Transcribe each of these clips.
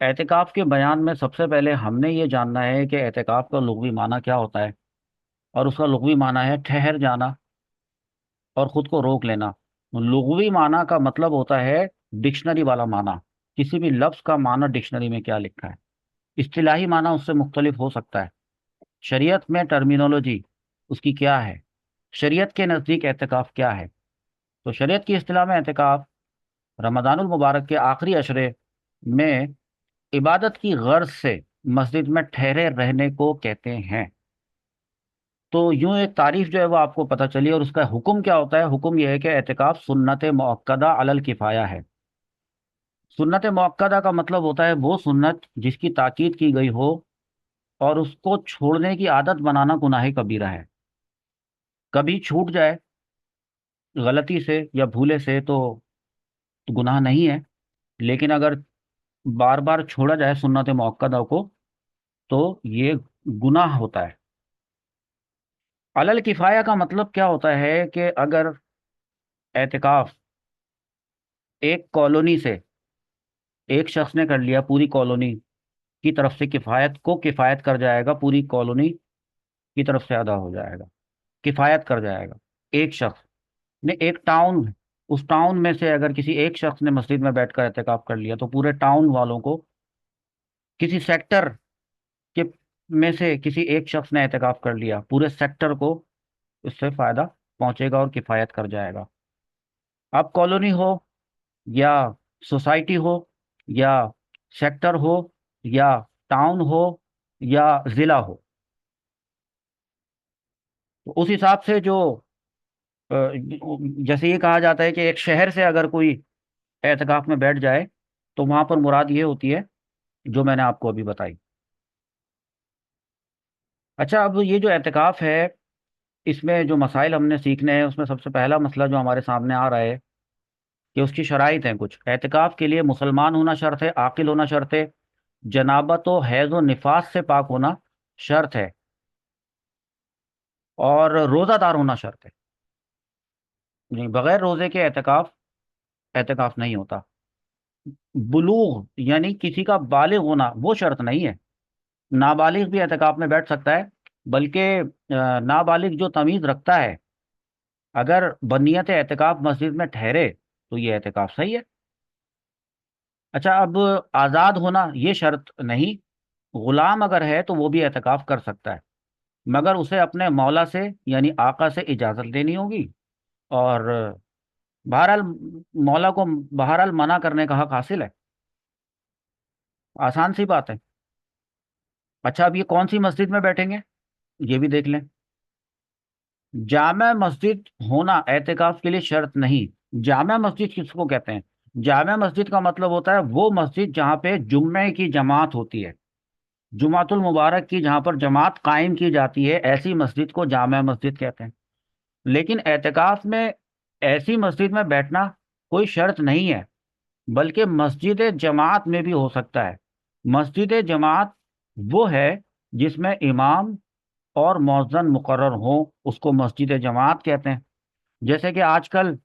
اعتکاف کے بیان میں سب سے پہلے ہم نے یہ جاننا ہے کہ اعتکاف کا لغوی معنی کیا ہوتا ہے، اور اس کا لغوی معنی ہے ٹھہر جانا اور خود کو روک لینا۔ لغوی معنی کا مطلب ہوتا ہے ڈکشنری والا معنی، کسی بھی لفظ کا معنی ڈکشنری میں کیا لکھا ہے۔ اصطلاحی معنی اس سے مختلف ہو سکتا ہے۔ شریعت میں ٹرمینولوجی اس کی کیا ہے، شریعت کے نزدیک اعتکاف کیا ہے؟ تو شریعت کی اصطلاح میں اعتکاف رمضان المبارک کے آخری عشرے میں عبادت کی غرض سے مسجد میں ٹھہرے رہنے کو کہتے ہیں۔ تو یوں ایک تعریف جو ہے وہ آپ کو پتہ چلی، اور اس کا حکم کیا ہوتا ہے؟ حکم یہ ہے کہ اعتکاف سنت مؤکدہ علی الکفایہ ہے۔ سنت مؤکدہ کا مطلب ہوتا ہے وہ سنت جس کی تاکید کی گئی ہو اور اس کو چھوڑنے کی عادت بنانا گناہ کبیرہ ہے۔ کبھی چھوٹ جائے غلطی سے یا بھولے سے تو گناہ نہیں ہے، لیکن اگر بار بار چھوڑا جائے سنت مؤکدہ کو تو یہ گناہ ہوتا ہے۔ علی الکفایہ کا مطلب کیا ہوتا ہے کہ اگر اعتکاف ایک کالونی سے ایک شخص نے کر لیا، پوری کالونی کی طرف سے کفایت کر جائے گا، پوری کالونی کی طرف سے ادا ہو جائے گا، کفایت کر جائے گا۔ ایک شخص نے ایک ٹاؤن، اس ٹاؤن میں سے اگر کسی ایک شخص نے مسجد میں بیٹھ کر اعتکاف کر لیا تو پورے ٹاؤن والوں کو، کسی سیکٹر کے میں سے کسی ایک شخص نے اعتکاف کر لیا، پورے سیکٹر کو اس سے فائدہ پہنچے گا اور کفایت کر جائے گا۔ اب کالونی ہو یا سوسائٹی ہو یا سیکٹر ہو یا ٹاؤن ہو یا ضلع ہو، تو اس حساب سے جو جیسے یہ کہا جاتا ہے کہ ایک شہر سے اگر کوئی اعتکاف میں بیٹھ جائے تو وہاں پر مراد یہ ہوتی ہے جو میں نے آپ کو ابھی بتائی۔ اچھا، اب یہ جو اعتکاف ہے اس میں جو مسائل ہم نے سیکھنے ہیں، اس میں سب سے پہلا مسئلہ جو ہمارے سامنے آ رہا ہے کہ اس کی شرائط ہیں کچھ۔ اعتکاف کے لیے مسلمان ہونا شرط ہے، عاقل ہونا شرط ہے، جنابت و حیض و نفاس سے پاک ہونا شرط ہے، اور روزہ دار ہونا شرط ہے۔ نہیں، بغیر روزے کے اعتکاف نہیں ہوتا۔ بلوغ یعنی کسی کا بالغ ہونا وہ شرط نہیں ہے، نابالغ بھی اعتکاف میں بیٹھ سکتا ہے، بلکہ نابالغ جو تمیز رکھتا ہے اگر بنیت اعتکاف مسجد میں ٹھہرے تو یہ اعتکاف صحیح ہے۔ اچھا، اب آزاد ہونا یہ شرط نہیں، غلام اگر ہے تو وہ بھی اعتکاف کر سکتا ہے، مگر اسے اپنے مولا سے یعنی آقا سے اجازت لینی ہوگی، اور بہرحال مولا کو بہرحال منع کرنے کا حق حاصل ہے۔ آسان سی بات ہے۔ اچھا، اب یہ کون سی مسجد میں بیٹھیں گے یہ بھی دیکھ لیں۔ جامع مسجد ہونا اعتکاف کے لیے شرط نہیں۔ جامع مسجد کس کو کہتے ہیں؟ جامع مسجد کا مطلب ہوتا ہے وہ مسجد جہاں پہ جمعے کی جماعت ہوتی ہے، جمعۃ المبارک کی جہاں پر جماعت قائم کی جاتی ہے، ایسی مسجد کو جامع مسجد کہتے ہیں۔ لیکن اعتکاف میں ایسی مسجد میں بیٹھنا کوئی شرط نہیں ہے، بلکہ مسجد جماعت میں بھی ہو سکتا ہے۔ مسجد جماعت وہ ہے جس میں امام اور مؤذن مقرر ہوں، اس کو مسجد جماعت کہتے ہیں۔ جیسے کہ آج کل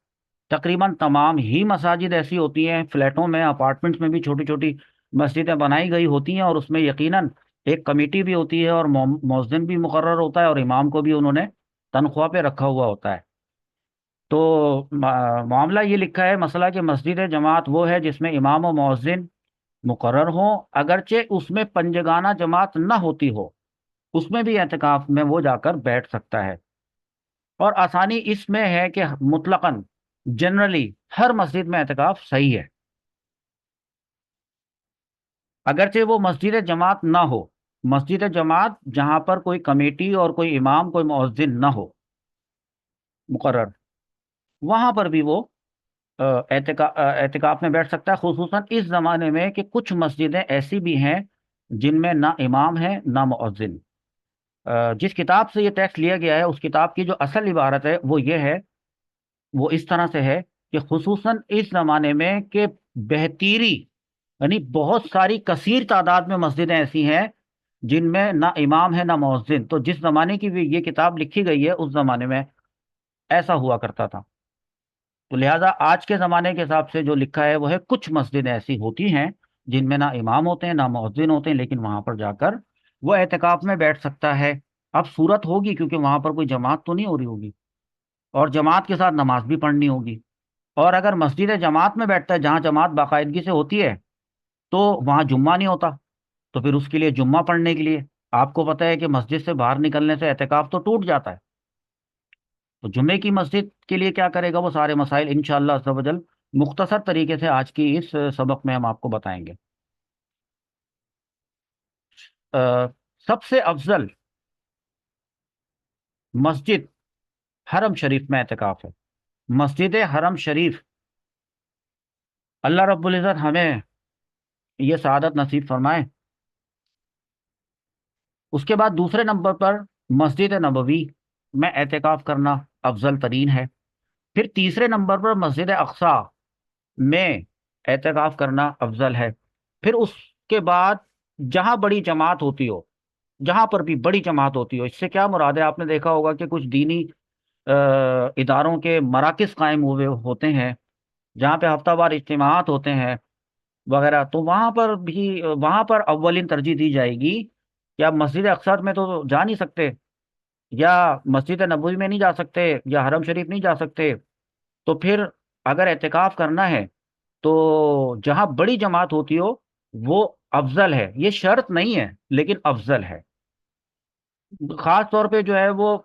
تقریباً تمام ہی مساجد ایسی ہوتی ہیں، فلیٹوں میں، اپارٹمنٹس میں بھی چھوٹی چھوٹی مسجدیں بنائی گئی ہوتی ہیں، اور اس میں یقیناً ایک کمیٹی بھی ہوتی ہے اور مؤذن بھی مقرر ہوتا ہے، اور امام کو بھی انہوں نے تنخواہ پہ رکھا ہوا ہوتا ہے۔ تو معاملہ یہ لکھا ہے مسئلہ کہ مسجد جماعت وہ ہے جس میں امام و مؤذن مقرر ہوں، اگرچہ اس میں پنجگانہ جماعت نہ ہوتی ہو، اس میں بھی اعتکاف میں وہ جا کر بیٹھ سکتا ہے۔ اور آسانی اس میں ہے کہ مطلقاً جنرلی ہر مسجد میں اعتکاف صحیح ہے، اگرچہ وہ مسجد جماعت نہ ہو۔ مسجد جماعت جہاں پر کوئی کمیٹی اور کوئی امام کوئی مؤذن نہ ہو مقرر، وہاں پر بھی وہ اعتکاف میں بیٹھ سکتا ہے، خصوصاً اس زمانے میں کہ کچھ مسجدیں ایسی بھی ہیں جن میں نہ امام ہے نہ مؤذن۔ جس کتاب سے یہ ٹیکسٹ لیا گیا ہے اس کتاب کی جو اصل عبارت ہے وہ یہ ہے، وہ اس طرح سے ہے کہ خصوصاً اس زمانے میں کہ بہتیری یعنی بہت ساری کثیر تعداد میں مسجدیں ایسی ہیں جن میں نہ امام ہے نہ مؤذن، تو جس زمانے کی بھی یہ کتاب لکھی گئی ہے اس زمانے میں ایسا ہوا کرتا تھا۔ تو لہٰذا آج کے زمانے کے حساب سے جو لکھا ہے وہ ہے کچھ مسجدیں ایسی ہوتی ہیں جن میں نہ امام ہوتے ہیں نہ مؤذن ہوتے ہیں، لیکن وہاں پر جا کر وہ اعتکاف میں بیٹھ سکتا ہے۔ اب صورت ہوگی کیونکہ وہاں پر کوئی جماعت تو نہیں ہو رہی ہوگی، اور جماعت کے ساتھ نماز بھی پڑھنی ہوگی۔ اور اگر مسجد جماعت میں بیٹھتا ہے جہاں جماعت باقاعدگی سے ہوتی ہے، تو وہاں جمعہ نہیں ہوتا، تو پھر اس کے لیے جمعہ پڑھنے کے لیے آپ کو پتہ ہے کہ مسجد سے باہر نکلنے سے اعتکاف تو ٹوٹ جاتا ہے، تو جمعے کی مسجد کے لیے کیا کرے گا؟ وہ سارے مسائل انشاءاللہ عز و جل مختصر طریقے سے آج کی اس سبق میں ہم آپ کو بتائیں گے۔ سب سے افضل مسجد حرم شریف میں اعتکاف ہے، مسجد حرم شریف۔ اللہ رب العزت ہمیں یہ سعادت نصیب فرمائے۔ اس کے بعد دوسرے نمبر پر مسجد نبوی میں اعتکاف کرنا افضل ترین ہے۔ پھر تیسرے نمبر پر مسجد اقصی میں اعتکاف کرنا افضل ہے۔ پھر اس کے بعد جہاں بڑی جماعت ہوتی ہو، جہاں پر بھی بڑی جماعت ہوتی ہو، اس سے کیا مراد ہے؟ آپ نے دیکھا ہوگا کہ کچھ دینی اداروں کے مراکز قائم ہوئے ہوتے ہیں جہاں پہ ہفتہ وار اجتماعات ہوتے ہیں وغیرہ، تو وہاں پر بھی وہاں پر اولین ترجیح دی جائے گی کہ آپ مسجد اقصی میں تو جا نہیں سکتے، یا مسجد نبوی میں نہیں جا سکتے، یا حرم شریف نہیں جا سکتے، تو پھر اگر اعتکاف کرنا ہے تو جہاں بڑی جماعت ہوتی ہو وہ افضل ہے۔ یہ شرط نہیں ہے لیکن افضل ہے۔ خاص طور پہ جو ہے وہ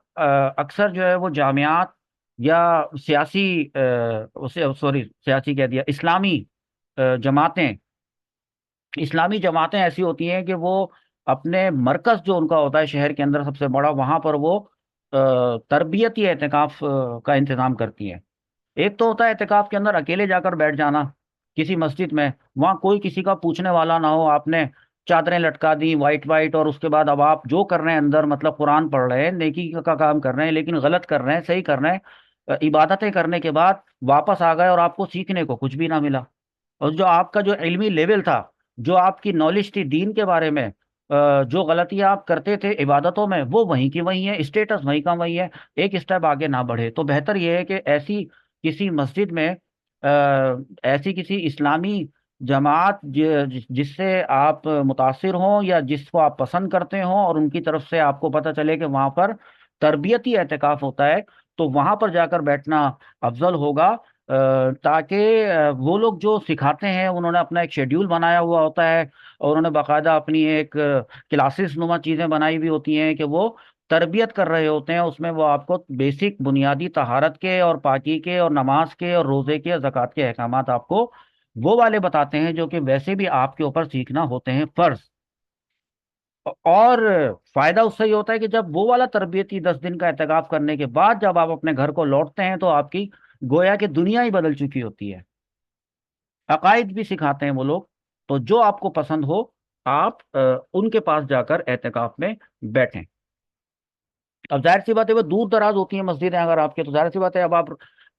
اکثر جو ہے وہ جامعات یا سیاسی سوری سیاسی کہہ دیا، اسلامی جماعتیں، اسلامی جماعتیں ایسی ہوتی ہیں کہ وہ اپنے مرکز جو ان کا ہوتا ہے شہر کے اندر سب سے بڑا، وہاں پر وہ تربیتی اعتکاف کا انتظام کرتی ہیں۔ ایک تو ہوتا ہے اعتکاف کے اندر اکیلے جا کر بیٹھ جانا کسی مسجد میں، وہاں کوئی کسی کا پوچھنے والا نہ ہو، آپ نے چادریں لٹکا دی وائٹ وائٹ، اور اس کے بعد اب آپ جو کر رہے ہیں اندر، مطلب قرآن پڑھ رہے ہیں، نیکی کا کام کر رہے ہیں، لیکن غلط کر رہے ہیں، صحیح کر رہے ہیں، عبادتیں کرنے کے بعد واپس آ گئے اور آپ کو سیکھنے کو کچھ بھی نہ ملا، اور جو آپ کا جو علمی لیول تھا، جو آپ کی نالج تھی دین کے بارے میں، جو غلطیاں آپ کرتے تھے عبادتوں میں، وہ وہیں کی وہیں ہے، اسٹیٹس وہیں کا وہیں ہے، ایک اسٹیپ آگے نہ بڑھے۔ تو بہتر یہ ہے کہ ایسی کسی مسجد میں ایسی کسی اسلامی جماعت جس سے آپ متاثر ہوں یا جس کو آپ پسند کرتے ہوں، اور ان کی طرف سے آپ کو پتہ چلے کہ وہاں پر تربیتی اعتکاف ہوتا ہے، تو وہاں پر جا کر بیٹھنا افضل ہوگا، تاکہ وہ لوگ جو سکھاتے ہیں انہوں نے اپنا ایک شیڈیول بنایا ہوا ہوتا ہے، اور انہوں نے باقاعدہ اپنی ایک کلاسز نما چیزیں بنائی ہوئی ہوتی ہیں کہ وہ تربیت کر رہے ہوتے ہیں، اس میں وہ آپ کو بیسک بنیادی طہارت کے اور پاکی کے اور نماز کے اور روزے کے اور زکوٰۃ کے احکامات آپ کو وہ والے بتاتے ہیں جو کہ ویسے بھی آپ کے اوپر سیکھنا ہوتے ہیں فرض۔ اور فائدہ اس سے یہ ہوتا ہے کہ جب وہ والا تربیتی 10 دن کا اعتکاف کرنے کے بعد جب آپ اپنے گھر کو لوٹتے ہیں تو آپ کی گویا کہ دنیا ہی بدل چکی ہوتی ہے، عقائد بھی سکھاتے ہیں وہ لوگ، تو جو آپ کو پسند ہو آپ ان کے پاس جا کر اعتکاف میں بیٹھیں۔ اب ظاہر سی بات ہے وہ دور دراز ہوتی ہیں مسجدیں اگر آپ کے، تو ظاہر سی بات ہے اب آپ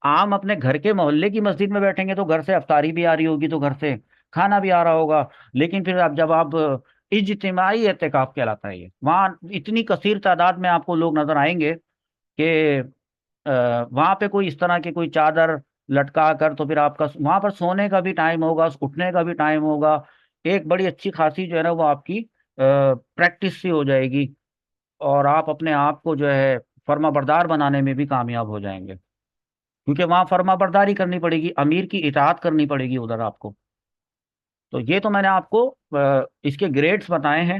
عام اپنے گھر کے محلے کی مسجد میں بیٹھیں گے تو گھر سے افطاری بھی آ رہی ہوگی، تو گھر سے کھانا بھی آ رہا ہوگا، لیکن پھر اب جب آپ اجتماعی اعتکاف کہلاتا ہے یہ، وہاں اتنی کثیر تعداد میں آپ کو لوگ نظر آئیں گے کہ وہاں پہ کوئی اس طرح کی کوئی چادر لٹکا کر، تو پھر آپ کا وہاں پر سونے کا بھی ٹائم ہوگا، اٹھنے کا بھی ٹائم ہوگا، ایک بڑی اچھی خاصی جو ہے نا وہ آپ کی پریکٹس سی ہو جائے گی، اور آپ اپنے آپ کو جو ہے فرما بردار بنانے میں بھی کامیاب ہو جائیں گے، کیونکہ وہاں فرما برداری کرنی پڑے گی، امیر کی اطاعت کرنی پڑے گی ادھر آپ کو۔ تو یہ تو میں نے آپ کو اس کے گریڈز بتائے ہیں،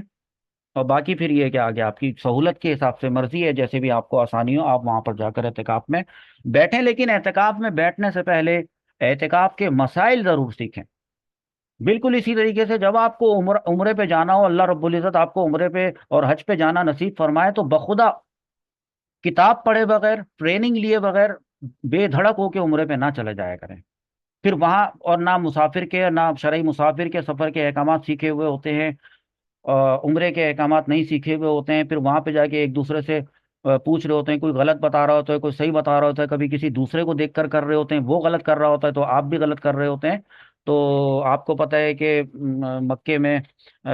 اور باقی پھر یہ کہ آگے آپ کی سہولت کے حساب سے مرضی ہے، جیسے بھی آپ کو آسانی ہو آپ وہاں پر جا کر اعتکاف میں بیٹھیں، لیکن اعتکاف میں بیٹھنے سے پہلے اعتکاف کے مسائل ضرور سیکھیں۔ بالکل اسی طریقے سے جب آپ کو عمرے پہ جانا ہو، اللہ رب العزت آپ کو عمرے پہ اور حج پہ جانا نصیب فرمائے، تو بخدا کتاب پڑھے بغیر، ٹریننگ لیے بغیر، بے دھڑک ہو کے عمرے پہ نہ چلے جایا کریں۔ پھر وہاں اور نہ مسافر کے نہ شرعی مسافر کے سفر کے احکامات سیکھے ہوئے ہوتے ہیں، عمرے کے احکامات نہیں سیکھے ہوئے ہوتے ہیں، پھر وہاں پہ جا کے ایک دوسرے سے پوچھ رہے ہوتے ہیں، کوئی غلط بتا رہا ہوتا ہے، کوئی صحیح بتا رہا ہوتا ہے، کبھی کسی دوسرے کو دیکھ کر رہے ہوتے ہیں، وہ غلط کر رہا ہوتا ہے تو آپ بھی غلط کر رہے ہوتے ہیں۔ تو آپ کو پتہ ہے کہ مکے میں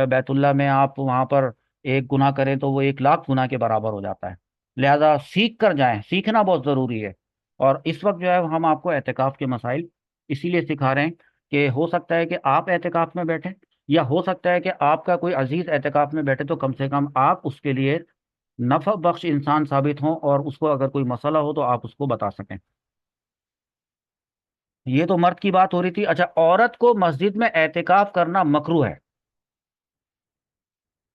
بیت اللہ میں آپ وہاں پر ایک گناہ کریں تو وہ 1,00,000 گناہ کے برابر ہو جاتا ہے، لہذا سیکھ کر جائیں، سیکھنا بہت ضروری ہے۔ اور اس وقت جو ہے ہم آپ کو اعتکاف کے مسائل اسی لیے سکھا رہے ہیں کہ ہو سکتا ہے کہ آپ اعتکاف میں بیٹھیں، یا ہو سکتا ہے کہ آپ کا کوئی عزیز اعتکاف میں بیٹھے تو کم سے کم آپ اس کے لیے نفع بخش انسان ثابت ہوں، اور اس کو اگر کوئی مسئلہ ہو تو آپ اس کو بتا سکیں۔ یہ تو مرد کی بات ہو رہی تھی۔ اچھا، عورت کو مسجد میں اعتکاف کرنا مکروہ ہے،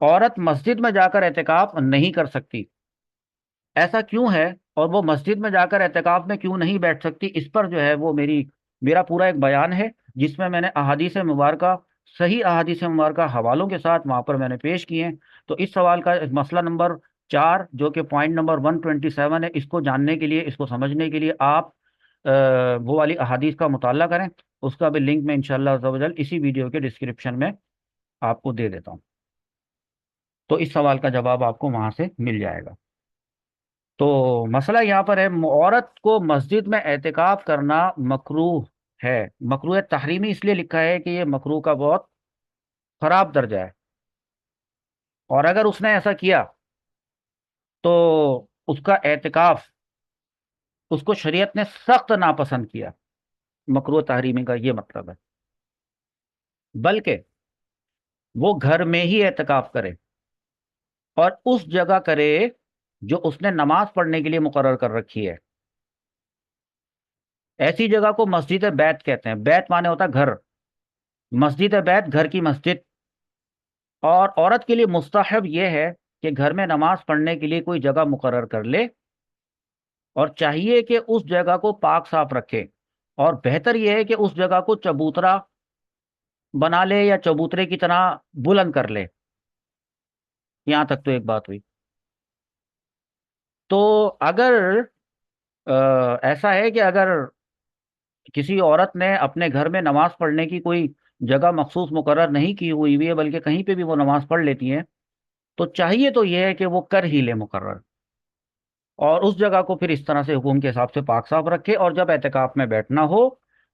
عورت مسجد میں جا کر اعتکاف نہیں کر سکتی، ایسا کیوں ہے؟ اور وہ مسجد میں جا کر اعتکاف میں کیوں نہیں بیٹھ سکتی؟ اس پر جو ہے وہ میرا پورا ایک بیان ہے، جس میں نے احادیث مبارکہ، صحیح احادیث مبارکہ حوالوں کے ساتھ وہاں پر میں نے پیش کیے ہیں۔ تو اس سوال کا مسئلہ نمبر 4، جو کہ پوائنٹ نمبر 127 ہے، اس کو جاننے کے لیے، اس کو سمجھنے کے لیے آپ وہ والی احادیث کا مطالعہ کریں۔ اس کا بھی لنک میں انشاءاللہ عز و جل اسی ویڈیو کے ڈسکرپشن میں آپ کو دے دیتا ہوں، تو اس سوال کا جواب آپ کو وہاں سے مل جائے گا۔ تو مسئلہ یہاں پر ہے، عورت کو مسجد میں اعتکاف کرنا مکروہ ہے۔ مکروہ تحریمی اس لیے لکھا ہے کہ یہ مکروہ کا بہت خراب درجہ ہے، اور اگر اس نے ایسا کیا تو اس کا اعتکاف، اس کو شریعت نے سخت ناپسند کیا۔ مکروہ تحریمی کا یہ مطلب ہے، بلکہ وہ گھر میں ہی اعتکاف کرے، اور اس جگہ کرے جو اس نے نماز پڑھنے کے لیے مقرر کر رکھی ہے۔ ایسی جگہ کو مسجد بیت کہتے ہیں، بیت مانے ہوتا ہے گھر، مسجد بیت گھر کی مسجد۔ اور عورت کے لیے مستحب یہ ہے کہ گھر میں نماز پڑھنے کے لیے کوئی جگہ مقرر کر لے، اور چاہیے کہ اس جگہ کو پاک صاف رکھے، اور بہتر یہ ہے کہ اس جگہ کو چبوترا بنا لے یا چبوترے کی طرح بلند کر لے۔ یہاں تک تو ایک بات ہوئی۔ تو اگر ایسا ہے کہ اگر کسی عورت نے اپنے گھر میں نماز پڑھنے کی کوئی جگہ مخصوص مقرر نہیں کی ہوئی ہے، بلکہ کہیں پہ بھی وہ نماز پڑھ لیتی ہیں، تو چاہیے تو یہ ہے کہ وہ کر ہی لے مقرر، اور اس جگہ کو پھر اس طرح سے حکم کے حساب سے پاک صاف رکھے، اور جب اعتکاف میں بیٹھنا ہو،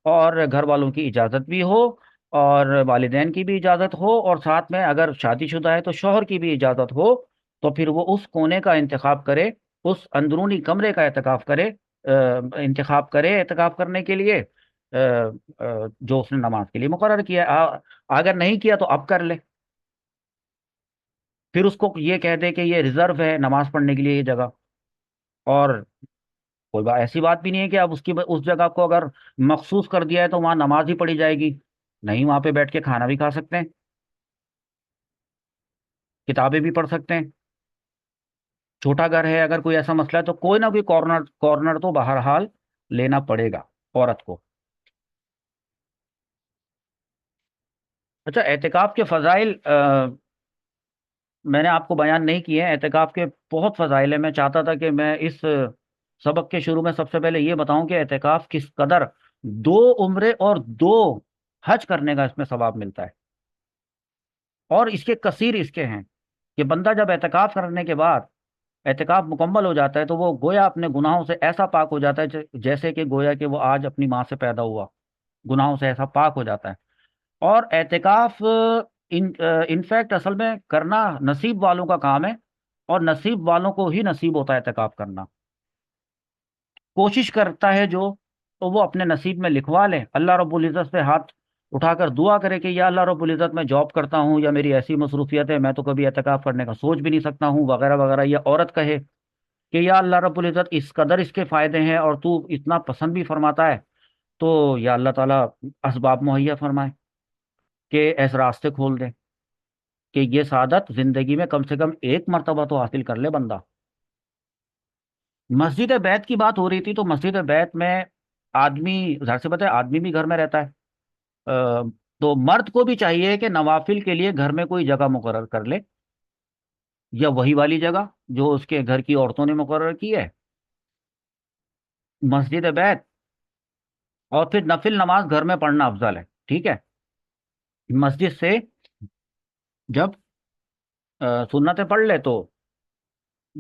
اور گھر والوں کی اجازت بھی ہو، اور والدین کی بھی اجازت ہو، اور ساتھ میں اگر شادی شدہ ہے تو شوہر کی بھی اجازت ہو، تو پھر وہ اس کونے کا انتخاب کرے، اس اندرونی کمرے کا انتخاب کرے اعتکاف کرنے کے لیے، جو اس نے نماز کے لیے مقرر کیا اگر نہیں کیا تو اب کر لے، پھر اس کو یہ کہہ دے کہ یہ ریزرو ہے نماز پڑھنے کے لیے یہ جگہ، اور کوئی ایسی بات بھی نہیں ہے کہ اب اس جگہ کو اگر مخصوص کر دیا ہے تو وہاں نماز ہی پڑھی جائے گی، نہیں، وہاں پہ بیٹھ کے کھانا بھی کھا سکتے ہیں، کتابیں بھی پڑھ سکتے ہیں۔ چھوٹا گھر ہے، اگر کوئی ایسا مسئلہ ہے تو کوئی نہ کوئی کارنر تو بہرحال لینا پڑے گا عورت کو۔ اچھا، اعتکاف کے فضائل میں نے آپ کو بیان نہیں کیے ہیں۔ اعتکاف کے بہت فضائل ہیں، میں چاہتا تھا کہ میں اس سبق کے شروع میں سب سے پہلے یہ بتاؤں کہ اعتکاف کس قدر 2 عمرے اور 2 حج کرنے کا اس میں ثواب ملتا ہے، اور اس کے کثیر اس کے ہیں کہ بندہ جب اعتکاف کرنے کے بعد اعتکاف مکمل ہو جاتا ہے تو وہ گویا اپنے گناہوں سے ایسا پاک ہو جاتا ہے جیسے کہ گویا کہ وہ آج اپنی ماں سے پیدا ہوا، گناہوں سے ایسا پاک ہو جاتا ہے۔ اور اعتکاف انفیکٹ اصل میں کرنا نصیب والوں کا کام ہے، اور نصیب والوں کو ہی نصیب ہوتا ہے اعتکاف کرنا۔ کوشش کرتا ہے جو، تو وہ اپنے نصیب میں لکھوا لے، اللہ رب العزت سے ہاتھ اٹھا کر دعا کرے کہ یا اللہ رب العزت میں جاب کرتا ہوں، یا میری ایسی مصروفیت ہے میں تو کبھی اعتکاف کرنے کا سوچ بھی نہیں سکتا ہوں، وغیرہ وغیرہ۔ یا عورت کہے کہ یا اللہ رب العزت اس قدر اس کے فائدے ہیں اور تو اتنا پسند بھی فرماتا ہے، تو یا اللہ تعالیٰ اسباب مہیا فرمائے کہ ایسے راستے کھول دے کہ یہ سعادت زندگی میں کم سے کم ایک مرتبہ تو حاصل کر لے بندہ۔ مسجد بیت کی بات ہو رہی تھی، تو مسجد بیت میں آدمی، ظاہر سی بات ہے، آدمی بھی گھر میں رہتا ہے، تو مرد کو بھی چاہیے کہ نوافل کے لیے گھر میں کوئی جگہ مقرر کر لے، یا وہی والی جگہ جو اس کے گھر کی عورتوں نے مقرر کی ہے، مسجد بیت، اور پھر نفل نماز گھر میں پڑھنا افضل ہے، ٹھیک ہے؟ مسجد سے جب سنتیں پڑھ لے تو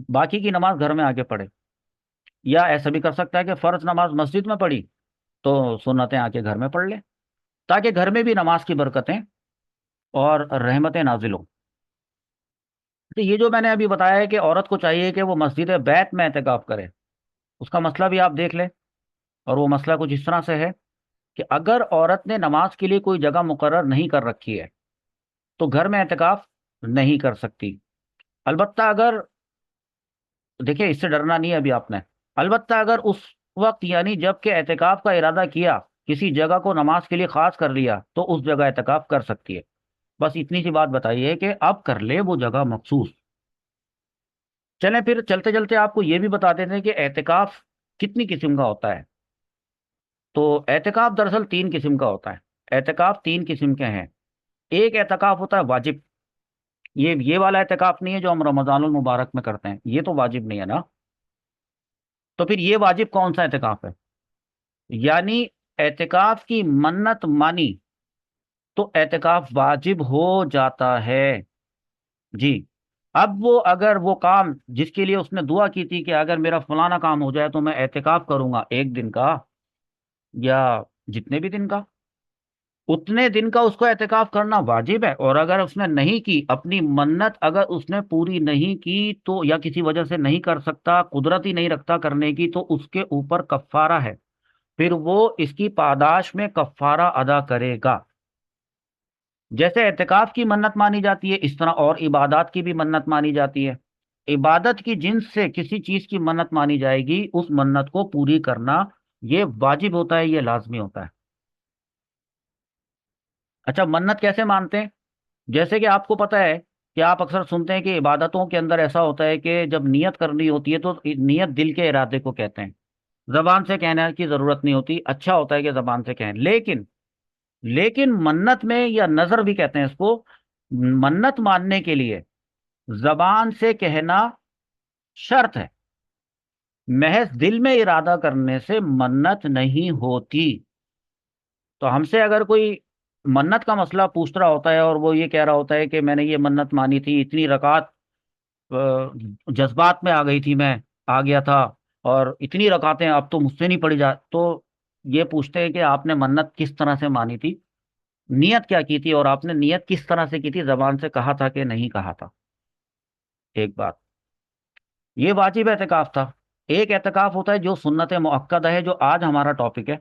باقی کی نماز گھر میں آ کے پڑھے، یا ایسا بھی کر سکتا ہے کہ فرض نماز مسجد میں پڑھی تو سنتیں آ کے گھر میں پڑھ لے، تاکہ گھر میں بھی نماز کی برکتیں اور رحمتیں نازل ہوں۔ تو یہ جو میں نے ابھی بتایا ہے کہ عورت کو چاہیے کہ وہ مسجد بیت میں اعتکاف کرے، اس کا مسئلہ بھی آپ دیکھ لیں، اور وہ مسئلہ کچھ اس طرح سے ہے کہ اگر عورت نے نماز کے لیے کوئی جگہ مقرر نہیں کر رکھی ہے، تو گھر میں اعتکاف نہیں کر سکتی۔ البتہ اگر، دیکھیں اس سے ڈرنا نہیں ہے ابھی آپ نے، البتہ اگر اس وقت یعنی جب کہ اعتکاف کا ارادہ کیا، کسی جگہ کو نماز کے لیے خاص کر لیا، تو اس جگہ اعتکاف کر سکتی ہے۔ بس اتنی سی بات بتائیے کہ اب کر لے وہ جگہ مخصوص۔ چلیں پھر چلتے چلتے آپ کو یہ بھی بتا دیتے ہیں کہ اعتکاف کتنی قسم کا ہوتا ہے۔ تو اعتکاف دراصل تین قسم کا ہوتا ہے۔ اعتکاف تین قسم کے ہیں۔ ایک اعتکاف ہوتا ہے واجب، یہ والا اعتکاف نہیں ہے جو ہم رمضان المبارک میں کرتے ہیں، یہ تو واجب نہیں ہے نا۔ تو پھر یہ واجب کون سا اعتکاف ہے؟ یعنی اعتکاف کی منت مانی تو اعتکاف واجب ہو جاتا ہے۔ جی، اب وہ اگر وہ کام جس کے لیے اس نے دعا کی تھی کہ اگر میرا فلانا کام ہو جائے تو میں اعتکاف کروں گا 1 دن کا یا جتنے بھی دن کا، اتنے دن کا اس کو اعتکاف کرنا واجب ہے۔ اور اگر اس نے نہیں کی، اپنی منت اگر اس نے پوری نہیں کی تو، یا کسی وجہ سے نہیں کر سکتا، قدرت ہی نہیں رکھتا کرنے کی، تو اس کے اوپر کفارہ ہے، پھر وہ اس کی پاداش میں کفارہ ادا کرے گا۔ جیسے اعتکاف کی منت مانی جاتی ہے، اس طرح اور عبادات کی بھی منت مانی جاتی ہے۔ عبادت کی جنس سے کسی چیز کی منت مانی جائے گی، اس منت کو پوری کرنا یہ واجب ہوتا ہے، یہ لازمی ہوتا ہے۔ اچھا، منت کیسے مانتے ہیں؟ جیسے کہ آپ کو پتہ ہے کہ آپ اکثر سنتے ہیں کہ عبادتوں کے اندر ایسا ہوتا ہے کہ جب نیت کرنی ہوتی ہے تو نیت دل کے ارادے کو کہتے ہیں، زبان سے کہنے کی ضرورت نہیں ہوتی، اچھا ہوتا ہے کہ زبان سے کہیں۔ لیکن منت میں، یا نظر بھی کہتے ہیں اس کو، منت ماننے کے لیے زبان سے کہنا شرط ہے، محض دل میں ارادہ کرنے سے منت نہیں ہوتی۔ تو ہم سے اگر کوئی منت کا مسئلہ پوچھ رہا ہوتا ہے اور وہ یہ کہہ رہا ہوتا ہے کہ میں نے یہ منت مانی تھی، اتنی رکعت جذبات میں آ گئی تھی، میں آ گیا تھا، اور اتنی رکعتیں اب تو مجھ سے نہیں پڑی جا، تو یہ پوچھتے ہیں کہ آپ نے منت کس طرح سے مانی تھی، نیت کیا کی تھی، اور آپ نے نیت کس طرح سے کی تھی، زبان سے کہا تھا کہ نہیں کہا تھا۔ ایک بات یہ واجب اعتکاف تھا۔ ایک اعتکاف ہوتا ہے جو سنت مؤکدہ ہے، جو آج ہمارا ٹاپک ہے۔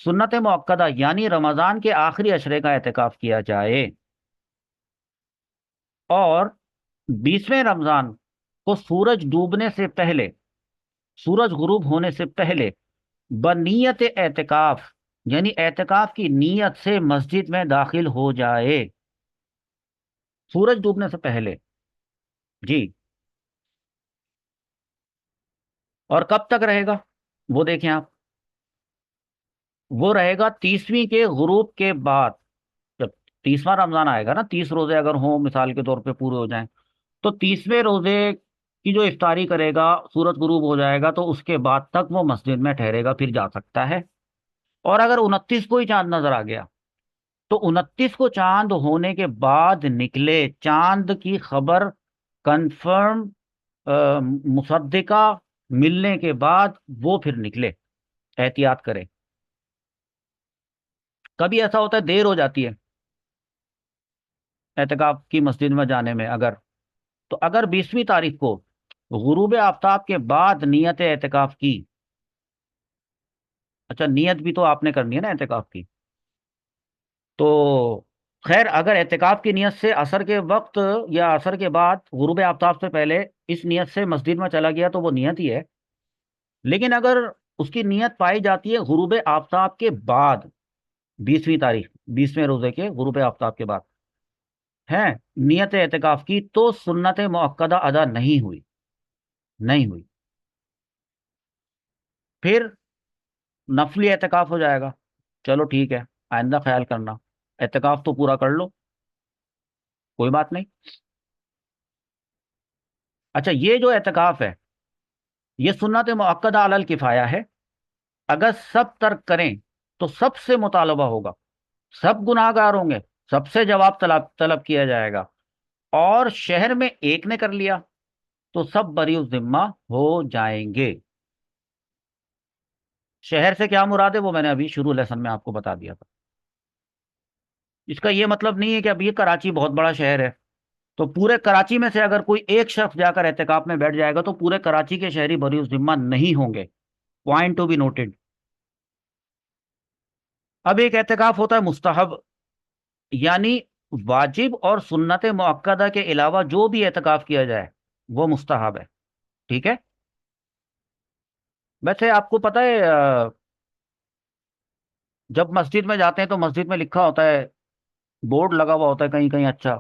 سنت مؤکدہ یعنی رمضان کے آخری عشرے کا اعتکاف کیا جائے، اور 20ویں رمضان کو سورج ڈوبنے سے پہلے، سورج غروب ہونے سے پہلے، بنیت اعتکاف یعنی اعتکاف کی نیت سے مسجد میں داخل ہو جائے، سورج ڈوبنے سے پہلے۔ جی، اور کب تک رہے گا وہ دیکھیں آپ، وہ رہے گا 30ویں کے غروب کے بعد۔ جب 30واں رمضان آئے گا نا، 30 روزے اگر ہوں مثال کے طور پہ پورے ہو جائیں، تو 30ویں روزے کی جو افطاری کرے گا، سورج غروب ہو جائے گا تو اس کے بعد تک وہ مسجد میں ٹھہرے گا، پھر جا سکتا ہے۔ اور اگر 29 کو ہی چاند نظر آ گیا، تو 29 کو چاند ہونے کے بعد نکلے، چاند کی خبر کنفرم مصدقہ ملنے کے بعد وہ پھر نکلے، احتیاط کرے۔ کبھی ایسا ہوتا ہے دیر ہو جاتی ہے اعتکاف کی مسجد میں جانے میں، تو اگر 20ویں تاریخ کو غروب آفتاب کے بعد نیت اعتکاف کی، اچھا نیت بھی تو آپ نے کرنی ہے نا اعتکاف کی، تو خیر اگر اعتکاف کی نیت سے عصر کے وقت یا عصر کے بعد غروب آفتاب سے پہلے اس نیت سے مسجد میں چلا گیا تو وہ نیت ہی ہے۔ لیکن اگر اس کی نیت پائی جاتی ہے غروب آفتاب کے بعد، 20ویں تاریخ، 20ویں روزے کے غروب آفتاب کے بعد ہے نیت اعتکاف کی، تو سنت مؤکدہ ادا نہیں ہوئی، نہیں ہوئی، پھر نفلی اعتکاف ہو جائے گا۔ چلو ٹھیک ہے، آئندہ خیال کرنا، اعتکاف تو پورا کر لو، کوئی بات نہیں۔ اچھا، یہ جو اعتکاف ہے یہ سنت مؤکدہ علی الکفایہ ہے، اگر سب ترک کریں تو سب سے مطالبہ ہوگا، سب گناہ گار ہوں گے، سب سے جواب طلب کیا جائے گا، اور شہر میں ایک نے کر لیا تو سب بری الذمہ ہو جائیں گے۔ شہر سے کیا مراد ہے وہ میں نے ابھی شروع لیسن میں آپ کو بتا دیا تھا۔ اس کا یہ مطلب نہیں ہے کہ اب یہ کراچی بہت بڑا شہر ہے تو پورے کراچی میں سے اگر کوئی ایک شخص جا کر اعتکاف میں بیٹھ جائے گا تو پورے کراچی کے شہری بری الذمہ نہیں ہوں گے، پوائنٹ ٹو بی نوٹڈ۔ اب ایک اعتکاف ہوتا ہے مستحب، یعنی واجب اور سنت مؤکدہ کے علاوہ جو بھی اعتکاف کیا جائے وہ مستحب ہے، ٹھیک ہے؟ ویسے آپ کو پتہ ہے جب مسجد میں جاتے ہیں تو مسجد میں لکھا ہوتا ہے، بورڈ لگا ہوا ہوتا ہے کہیں کہیں، اچھا،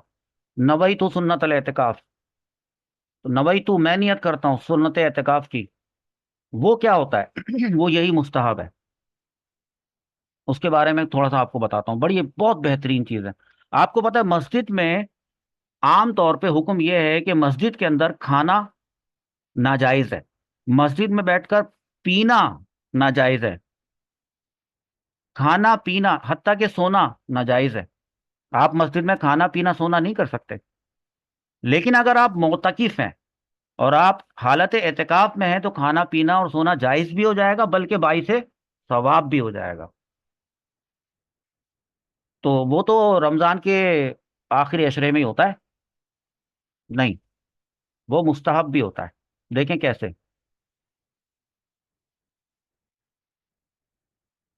نویت سنت الاعتکاف، تو نویت میں نیت کرتا ہوں سنت اعتکاف کی، وہ کیا ہوتا ہے؟ وہ یہی مستحب ہے، اس کے بارے میں تھوڑا سا آپ کو بتاتا ہوں، بڑی بہت بہترین چیز ہے۔ آپ کو پتہ ہے مسجد میں عام طور پہ حکم یہ ہے کہ مسجد کے اندر کھانا ناجائز ہے، مسجد میں بیٹھ کر پینا ناجائز ہے، کھانا پینا حتیٰ کہ سونا ناجائز ہے۔ آپ مسجد میں کھانا پینا سونا نہیں کر سکتے، لیکن اگر آپ معتکف ہیں اور آپ حالت اعتکاف میں ہیں تو کھانا پینا اور سونا جائز بھی ہو جائے گا، بلکہ باعث ثواب بھی ہو جائے گا۔ تو وہ تو رمضان کے آخری عشرے میں ہی ہوتا ہے؟ نہیں، وہ مستحب بھی ہوتا ہے، دیکھیں کیسے۔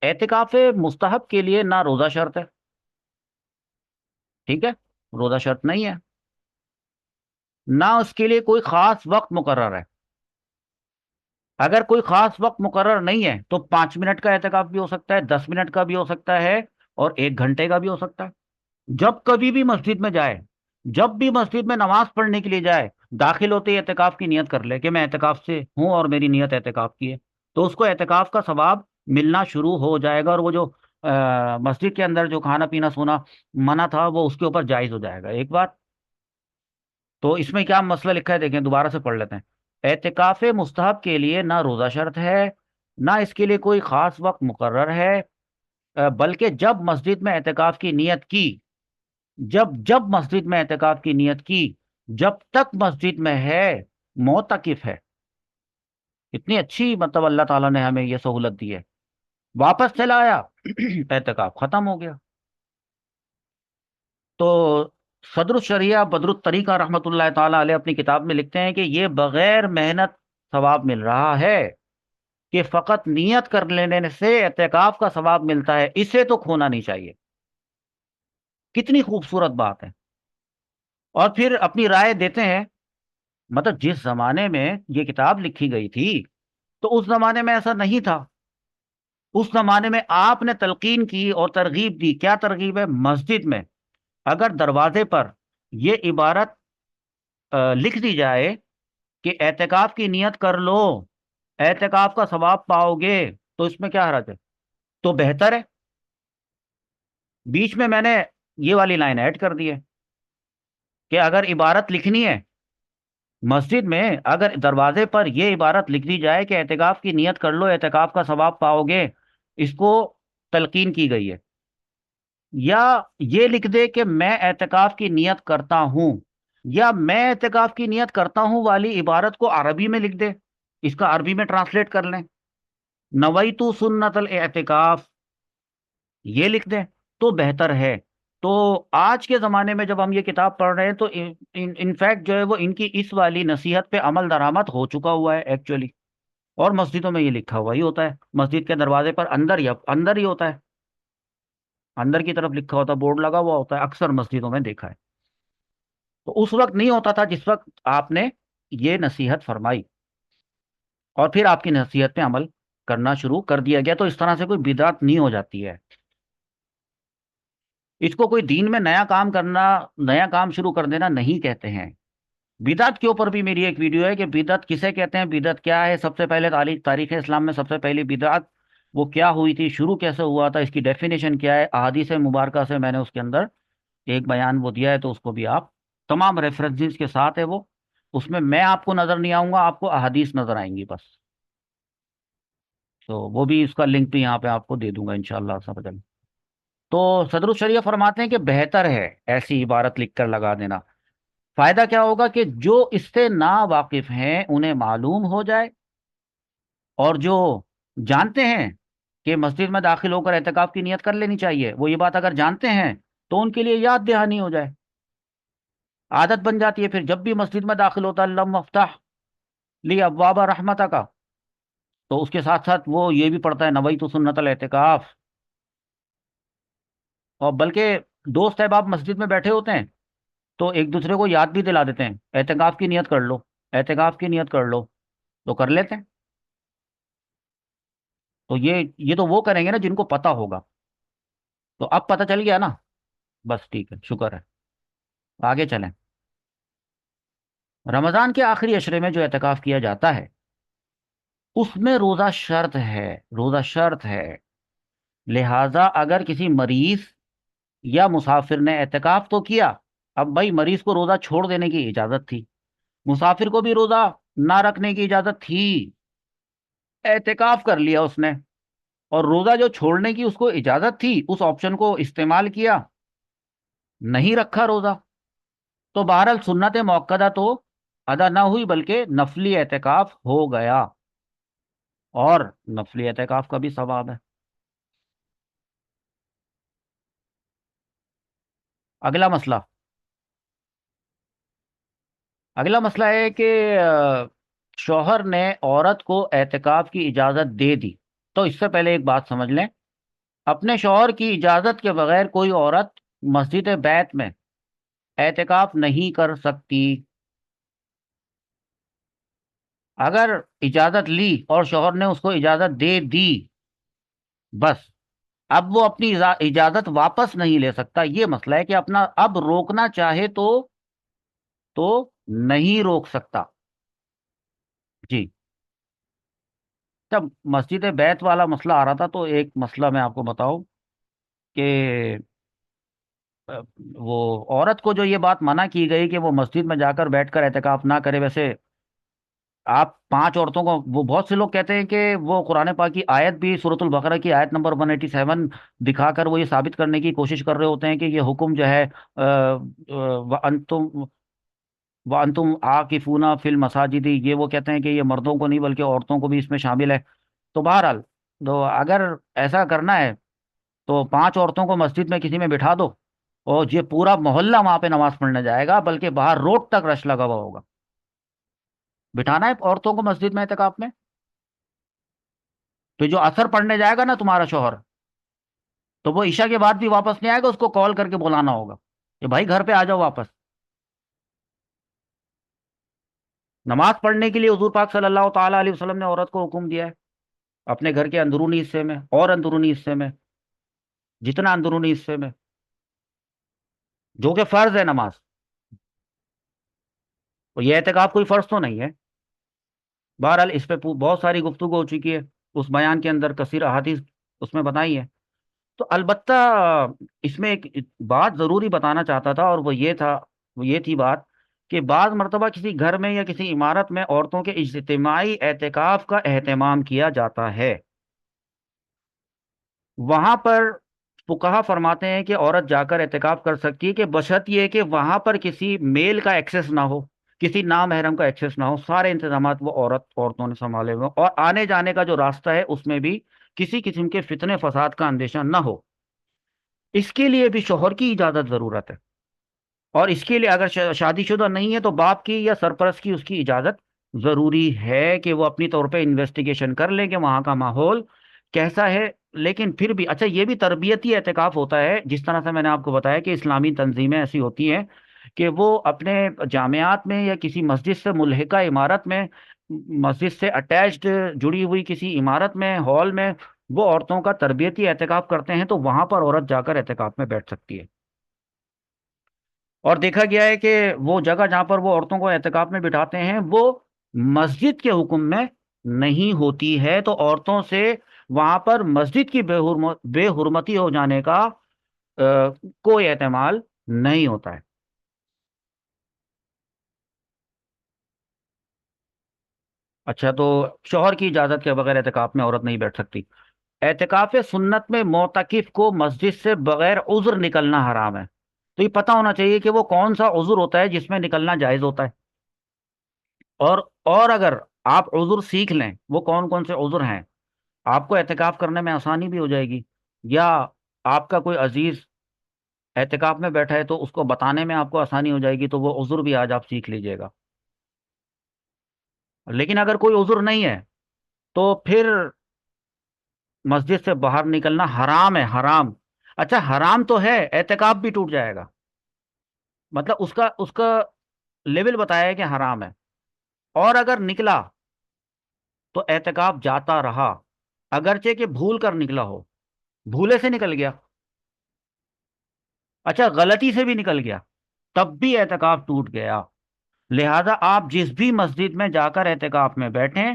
اعتکاف مستحب کے لیے نہ روزہ شرط ہے، ٹھیک ہے؟ روزہ شرط نہیں ہے، نہ اس کے لیے کوئی خاص وقت مقرر ہے۔ اگر کوئی خاص وقت مقرر نہیں ہے تو 5 منٹ کا اعتکاف بھی ہو سکتا ہے، 10 منٹ کا بھی ہو سکتا ہے، اور 1 گھنٹے کا بھی ہو سکتا ہے۔ جب کبھی بھی مسجد میں جائے، جب بھی مسجد میں نماز پڑھنے کے لیے جائے، داخل ہوتے ہی اعتکاف کی نیت کر لے کہ میں اعتکاف سے ہوں اور میری نیت اعتکاف کی ہے، تو اس کو اعتکاف کا ثواب ملنا شروع ہو جائے گا، اور وہ جو مسجد کے اندر جو کھانا پینا سونا منع تھا وہ اس کے اوپر جائز ہو جائے گا۔ ایک بات تو اس میں کیا مسئلہ لکھا ہے دیکھیں، دوبارہ سے پڑھ لیتے ہیں۔ اعتکاف مستحب کے لیے نہ روزہ شرط ہے، نہ اس کے لیے کوئی خاص وقت مقرر ہے، بلکہ جب مسجد میں اعتکاف کی نیت کی، جب جب مسجد میں اعتکاف کی نیت کی، جب تک مسجد میں ہے معتکف ہے۔ اتنی اچھی مطلب اللہ تعالیٰ نے ہمیں یہ سہولت دی ہے، واپس چلا آیا اعتکاف ختم ہو گیا۔ تو صدر الشریعہ بدر الطریقہ رحمۃ اللہ تعالیٰ علیہ اپنی کتاب میں لکھتے ہیں کہ یہ بغیر محنت ثواب مل رہا ہے، کہ فقط نیت کر لینے سے اعتکاف کا ثواب ملتا ہے، اسے تو کھونا نہیں چاہیے۔ کتنی خوبصورت بات ہے۔ اور پھر اپنی رائے دیتے ہیں، مطلب جس زمانے میں یہ کتاب لکھی گئی تھی تو اس زمانے میں ایسا نہیں تھا، اس زمانے میں آپ نے تلقین کی اور ترغیب دی، کیا ترغیب ہے؟ مسجد میں اگر دروازے پر یہ عبارت لکھ دی جائے کہ اعتکاف کی نیت کر لو، اعتکاف کا ثواب پاؤ گے، تو اس میں کیا حرج ہے؟ تو بہتر ہے۔ بیچ میں نے یہ والی لائن ایڈ کر دی ہے کہ اگر عبارت لکھنی ہے مسجد میں، اگر دروازے پر یہ عبارت لکھ دی جائے کہ اعتکاف کی نیت کر لو، اعتکاف کا ثواب پاؤ گے، اس کو تلقین کی گئی ہے۔ یا یہ لکھ دے کہ میں اعتکاف کی نیت کرتا ہوں، یا میں اعتکاف کی نیت کرتا ہوں والی عبارت کو عربی میں لکھ دے، اس کا عربی میں ٹرانسلیٹ کر لیں، نویتو سنت الاعتکاف یہ لکھ دیں تو بہتر ہے۔ تو آج کے زمانے میں جب ہم یہ کتاب پڑھ رہے ہیں تو انفیکٹ جو ہے وہ ان کی اس والی نصیحت پہ عمل درآمد ہو چکا ہوا ہے ایکچولی، اور مسجدوں میں یہ لکھا ہوا ہی ہوتا ہے، مسجد کے دروازے پر اندر ہی ہوتا ہے، اندر کی طرف لکھا ہوتا ہے، بورڈ لگا ہوا ہوتا ہے، اکثر مسجدوں میں دیکھا ہے۔ تو اس وقت نہیں ہوتا تھا جس وقت آپ نے یہ نصیحت فرمائی، اور پھر آپ کی نصیحت پہ عمل کرنا شروع کر دیا گیا، تو اس طرح سے کوئی بدعت نہیں ہو جاتی ہے۔ اس کو کوئی دین میں نیا کام کرنا، نیا کام شروع کر دینا نہیں کہتے ہیں۔ بدعت کے اوپر بھی میری ایک ویڈیو ہے کہ بدعت کسے کہتے ہیں، بدعت کیا ہے، سب سے پہلے تاریخ اسلام میں سب سے پہلی بدعت وہ کیا ہوئی تھی، شروع کیسے ہوا تھا، اس کی ڈیفینیشن کیا ہے، احادیث مبارکہ سے میں نے اس کے اندر ایک بیان وہ دیا ہے، تو اس کو بھی آپ تمام ریفرنسز کے ساتھ ہے وہ، اس میں آپ کو نظر نہیں آؤں گا، آپ کو احادیث نظر آئیں گی بس۔ تو وہ بھی اس کا لنک بھی یہاں پہ آپ کو دے دوں گا انشاءاللہ سب جلد۔ تو صدر الشریعہ فرماتے ہیں کہ بہتر ہے ایسی عبارت لکھ کر لگا دینا۔ فائدہ کیا ہوگا کہ جو اس سے نا واقف ہیں انہیں معلوم ہو جائے، اور جو جانتے ہیں کہ مسجد میں داخل ہو کر اعتکاف کی نیت کر لینی چاہیے، وہ یہ بات اگر جانتے ہیں تو ان کے لیے یاد دہانی ہو جائے، عادت بن جاتی ہے، پھر جب بھی مسجد میں داخل ہوتا ہے اللہم افتح لی ابواب رحمتہ کا، تو اس کے ساتھ ساتھ وہ یہ بھی پڑھتا ہے نویت سنت الاعتکاف، اور بلکہ دوست احباب مسجد میں بیٹھے ہوتے ہیں تو ایک دوسرے کو یاد بھی دلا دیتے ہیں، اعتکاف کی نیت کر لو، اعتکاف کی نیت کر لو، تو کر لیتے ہیں۔ تو یہ تو وہ کریں گے نا جن کو پتا ہوگا۔ تو اب پتہ چل گیا نا؟ بس ٹھیک ہے، شکر ہے۔ آگے چلیں۔ رمضان کے آخری عشرے میں جو اعتکاف کیا جاتا ہے اس میں روزہ شرط ہے، روزہ شرط ہے۔ لہذا اگر کسی مریض یا مسافر نے اعتکاف تو کیا، اب بھائی مریض کو روزہ چھوڑ دینے کی اجازت تھی، مسافر کو بھی روزہ نہ رکھنے کی اجازت تھی، اعتکاف کر لیا اس نے، اور روزہ جو چھوڑنے کی اس کو اجازت تھی اس آپشن کو استعمال کیا، نہیں رکھا روزہ، تو بہرحال سنت موقدہ تو ادا نہ ہوئی بلکہ نفلی اعتکاف ہو گیا، اور نفلی اعتکاف کا بھی ثواب ہے۔ اگلا مسئلہ، اگلا مسئلہ ہے کہ شوہر نے عورت کو اعتکاف کی اجازت دے دی۔ تو اس سے پہلے ایک بات سمجھ لیں، اپنے شوہر کی اجازت کے بغیر کوئی عورت مسجد بیت میں اعتکاف نہیں کر سکتی۔ اگر اجازت لی اور شوہر نے اس کو اجازت دے دی، بس اب وہ اپنی اجازت واپس نہیں لے سکتا۔ یہ مسئلہ ہے کہ اپنا اب روکنا چاہے تو نہیں روک سکتا۔ جی، جب مسجد بیت والا مسئلہ آ رہا تھا تو ایک مسئلہ میں آپ کو بتاؤں کہ وہ عورت کو جو یہ بات منع کی گئی کہ وہ مسجد میں جا کر بیٹھ کر اعتکاف نہ کرے، ویسے آپ 5 عورتوں کو، وہ بہت سے لوگ کہتے ہیں کہ وہ قرآن پاک کی آیت بھی سورۃ البقرہ کی آیت نمبر 187 دکھا کر وہ یہ ثابت کرنے کی کوشش کر رہے ہوتے ہیں کہ یہ حکم جو ہے وَأَنْتُمْ عَاكِفُونَ فِي الْمَسَاجِدِ، یہ وہ کہتے ہیں کہ یہ مردوں کو نہیں بلکہ عورتوں کو بھی اس میں شامل ہے۔ تو بہرحال، تو اگر ایسا کرنا ہے تو 5 عورتوں کو مسجد میں کسی میں بٹھا دو، اور یہ پورا محلہ وہاں پہ نماز پڑھنے جائے گا، بلکہ باہر روڈ تک رش لگا ہوا ہوگا۔ بٹھانا ہے عورتوں کو مسجد میں اعتکاف میں، تو جو اثر پڑھنے جائے گا نا تمہارا شوہر، تو وہ عشاء کے بعد بھی واپس نہیں آئے گا، اس کو کال کر کے بلانا ہوگا کہ بھائی گھر پہ آ جاؤ واپس۔ نماز پڑھنے کے لیے حضور پاک صلی اللہ تعالیٰ علیہ وسلم نے عورت کو حکم دیا ہے، اپنے گھر کے اندرونی حصے میں اور اندرونی حصے میں، جتنا اندرونی حصے میں، جو کہ فرض ہے نماز، اور یہ اعتکاف کوئی فرض تو نہیں ہے۔ بہرحال اس پہ بہت ساری گفتگو ہو چکی ہے، اس بیان کے اندر کثیر احادیث اس میں بتائی ہے۔ تو البتہ اس میں ایک بات ضروری بتانا چاہتا تھا، اور وہ یہ تھی بات کہ بعض مرتبہ کسی گھر میں یا کسی عمارت میں عورتوں کے اجتماعی اعتکاف کا اہتمام کیا جاتا ہے، وہاں پر فقہا فرماتے ہیں کہ عورت جا کر اعتکاف کر سکتی ہے، کہ بشرط یہ کہ وہاں پر کسی میل کا ایکسس نہ ہو، کسی نامحرم کا ایکسس نہ ہو، سارے انتظامات وہ عورتوں نے سنبھالے ہوئے ہوں، اور آنے جانے کا جو راستہ ہے اس میں بھی کسی قسم کے فتنے فساد کا اندیشہ نہ ہو۔ اس کے لیے بھی شوہر کی اجازت ضرورت ہے، اور اس کے لیے اگر شادی شدہ نہیں ہے تو باپ کی یا سرپرست کی اس کی اجازت ضروری ہے، کہ وہ اپنی طور پہ انویسٹیگیشن کر لیں کہ وہاں کا ماحول کیسا ہے۔ لیکن پھر بھی اچھا، یہ بھی تربیتی اعتکاف ہوتا ہے، جس طرح سے میں نے آپ کو بتایا کہ اسلامی تنظیمیں ایسی ہوتی ہیں کہ وہ اپنے جامعات میں یا کسی مسجد سے ملحقہ عمارت میں، مسجد سے اٹیچڈ جڑی ہوئی کسی عمارت میں، ہال میں، وہ عورتوں کا تربیتی اعتکاف کرتے ہیں، تو وہاں پر عورت جا کر اعتکاف میں بیٹھ سکتی ہے۔ اور دیکھا گیا ہے کہ وہ جگہ جہاں پر وہ عورتوں کو اعتکاف میں بٹھاتے ہیں وہ مسجد کے حکم میں نہیں ہوتی ہے، تو عورتوں سے وہاں پر مسجد کی بے حرمتی ہو جانے کا کوئی احتمال نہیں ہوتا ہے۔ اچھا، تو شوہر کی اجازت کے بغیر اعتکاف میں عورت نہیں بیٹھ سکتی۔ اعتکاف سنت میں معتکف کو مسجد سے بغیر عذر نکلنا حرام ہے۔ تو یہ پتہ ہونا چاہیے کہ وہ کون سا عذر ہوتا ہے جس میں نکلنا جائز ہوتا ہے، اور اور اگر آپ عذر سیکھ لیں وہ کون کون سے عذر ہیں، آپ کو اعتکاف کرنے میں آسانی بھی ہو جائے گی، یا آپ کا کوئی عزیز اعتکاف میں بیٹھا ہے تو اس کو بتانے میں آپ کو آسانی ہو جائے گی، تو وہ عذر بھی آج آپ سیکھ لیجئے گا۔ لیکن اگر کوئی عذر نہیں ہے تو پھر مسجد سے باہر نکلنا حرام ہے، حرام۔ اچھا حرام تو ہے، اعتکاف بھی ٹوٹ جائے گا؟ مطلب اس کا لیول بتایا ہے کہ حرام ہے، اور اگر نکلا تو اعتکاف جاتا رہا، اگرچہ کہ بھول کر نکلا ہو، بھولے سے نکل گیا، اچھا غلطی سے بھی نکل گیا، تب بھی اعتکاف ٹوٹ گیا۔ لہذا آپ جس بھی مسجد میں جا کر اعتکاف میں بیٹھیں،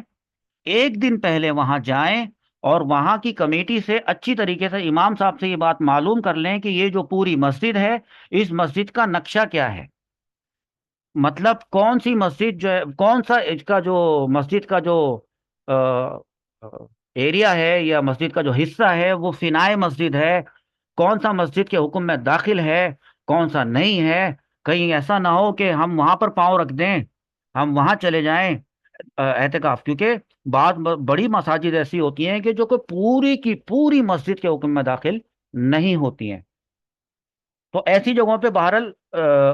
ایک دن پہلے وہاں جائیں اور وہاں کی کمیٹی سے اچھی طریقے سے امام صاحب سے یہ بات معلوم کر لیں کہ یہ جو پوری مسجد ہے، اس مسجد کا نقشہ کیا ہے، مطلب کون سی مسجد جو ہے، کون سا اس کا جو مسجد کا جو ایریا ہے یا مسجد کا جو حصہ ہے وہ فنائے مسجد ہے، کون سا مسجد کے حکم میں داخل ہے، کون سا نہیں ہے۔ کہیں ایسا نہ ہو کہ ہم وہاں پر پاؤں رکھ دیں، ہم وہاں چلے جائیں اعتکاف، کیونکہ بعض بڑی مساجد ایسی ہوتی ہیں کہ جو کہ پوری کی پوری مسجد کے حکم میں داخل نہیں ہوتی ہیں۔ تو ایسی جگہوں پہ بہرحال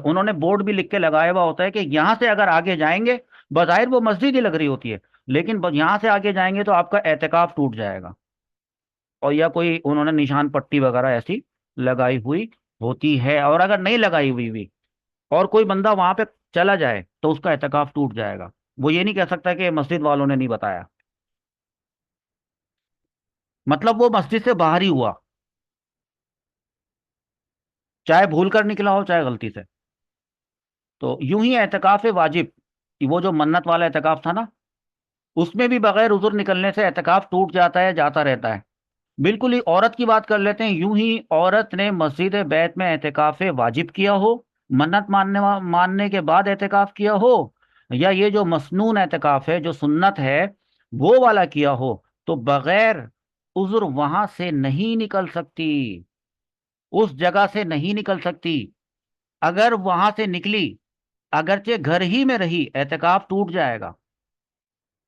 انہوں نے بورڈ بھی لکھ کے لگایا ہوا ہوتا ہے کہ یہاں سے اگر آگے جائیں گے، بظاہر وہ مسجد ہی لگ رہی ہوتی ہے، لیکن یہاں سے آگے جائیں گے تو آپ کا اعتکاف ٹوٹ جائے گا، اور یا کوئی انہوں نے نشان پٹی وغیرہ ایسی لگائی ہوئی ہوتی ہے، اور اگر نہیں لگائی ہوئی بھی اور کوئی بندہ وہاں پہ چلا جائے تو اس کا اعتکاف ٹوٹ جائے گا۔ وہ یہ نہیں کہہ سکتا کہ مسجد والوں نے نہیں بتایا، مطلب وہ مسجد سے باہر ہی ہوا، چاہے بھول کر نکلا ہو چاہے غلطی سے۔ تو یوں ہی اعتکاف واجب، وہ جو منت والا اعتکاف تھا نا، اس میں بھی بغیر عذر نکلنے سے اعتکاف ٹوٹ جاتا ہے، جاتا رہتا ہے۔ بالکل ہی عورت کی بات کر لیتے ہیں، یوں ہی عورت نے مسجد بیت میں اعتکاف واجب کیا ہو، منت ماننے کے بعد اعتکاف کیا ہو، یا یہ جو مسنون اعتکاف ہے جو سنت ہے وہ والا کیا ہو، تو بغیر عذر وہاں سے نہیں نکل سکتی، اس جگہ سے نہیں نکل سکتی۔ اگر وہاں سے نکلی، اگرچہ گھر ہی میں رہی، اعتکاف ٹوٹ جائے گا۔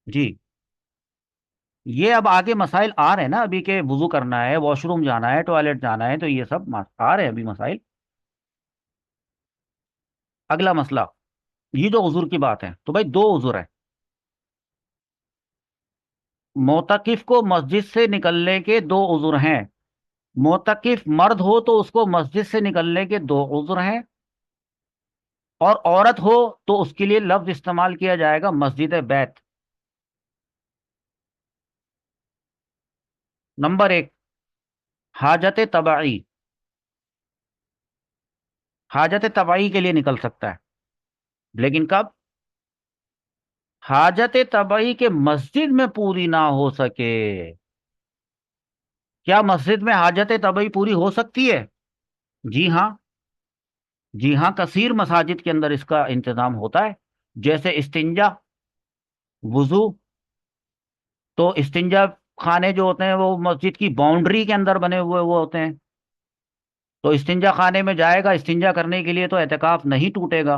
جی، یہ اب آگے مسائل آ رہے ہیں نا ابھی، کہ وضو کرنا ہے، واش روم جانا ہے، ٹوائلٹ جانا ہے، تو یہ سب آ رہے ہیں ابھی مسائل۔ اگلا مسئلہ، یہ جو عذر کی بات ہے تو بھائی دو عذر ہے۔ معتکف کو مسجد سے نکلنے کے دو عذر ہیں، معتکف مرد ہو تو اس کو مسجد سے نکلنے کے دو عذر ہیں، اور عورت ہو تو اس کے لیے لفظ استعمال کیا جائے گا مسجد بیت۔ نمبر ایک، حاجت طبعی، حاجت طبعی کے لیے نکل سکتا ہے، لیکن کب؟ حاجت طبعی کے مسجد میں پوری نہ ہو سکے۔ کیا مسجد میں حاجت طبعی پوری ہو سکتی ہے؟ جی ہاں، جی ہاں، کثیر مساجد کے اندر اس کا انتظام ہوتا ہے، جیسے استنجا، وضو۔ تو استنجا خانے جو ہوتے ہیں وہ مسجد کی باؤنڈری کے اندر بنے ہوئے وہ ہوتے ہیں، تو استنجا خانے میں جائے گا استنجا کرنے کے لیے تو اعتکاف نہیں ٹوٹے گا،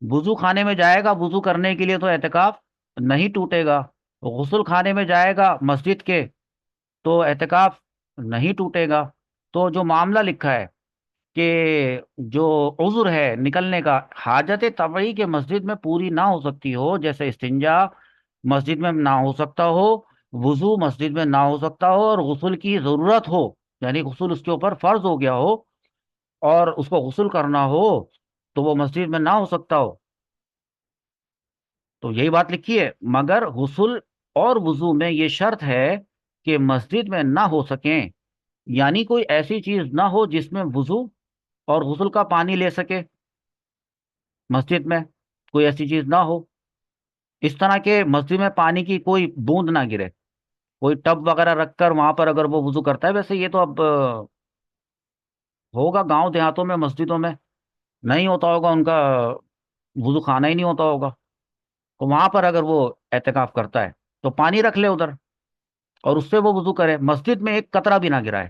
وضو خانے میں جائے گا وضو کرنے کے لیے تو اعتکاف نہیں ٹوٹے گا، غسل خانے میں جائے گا مسجد کے تو اعتکاف نہیں ٹوٹے گا۔ تو جو معاملہ لکھا ہے کہ جو عذر ہے نکلنے کا، حاجت طبعی کے مسجد میں پوری نہ ہو سکتی ہو، جیسے استنجا مسجد میں نہ ہو سکتا ہو، وضو مسجد میں نہ ہو سکتا ہو، اور غسل کی ضرورت ہو، یعنی غسل اس کے اوپر فرض ہو گیا ہو اور اس کو غسل کرنا ہو تو وہ مسجد میں نہ ہو سکتا ہو، تو یہی بات لکھی ہے۔ مگر غسل اور وضو میں یہ شرط ہے کہ مسجد میں نہ ہو سکیں، یعنی کوئی ایسی چیز نہ ہو جس میں وضو اور غسل کا پانی لے سکے، مسجد میں کوئی ایسی چیز نہ ہو، اس طرح کے مسجد میں پانی کی کوئی بوند نہ گرے، کوئی ٹب وغیرہ رکھ کر وہاں پر اگر وہ وضو کرتا ہے، ویسے یہ تو اب ہوگا گاؤں دیہاتوں میں مسجدوں میں نہیں ہوتا ہوگا، ان کا وضو خانہ ہی نہیں ہوتا ہوگا، تو وہاں پر اگر وہ اعتکاف کرتا ہے تو پانی رکھ لے ادھر اور اس سے وہ وضو کرے، مسجد میں ایک قطرہ بھی نہ گرائے،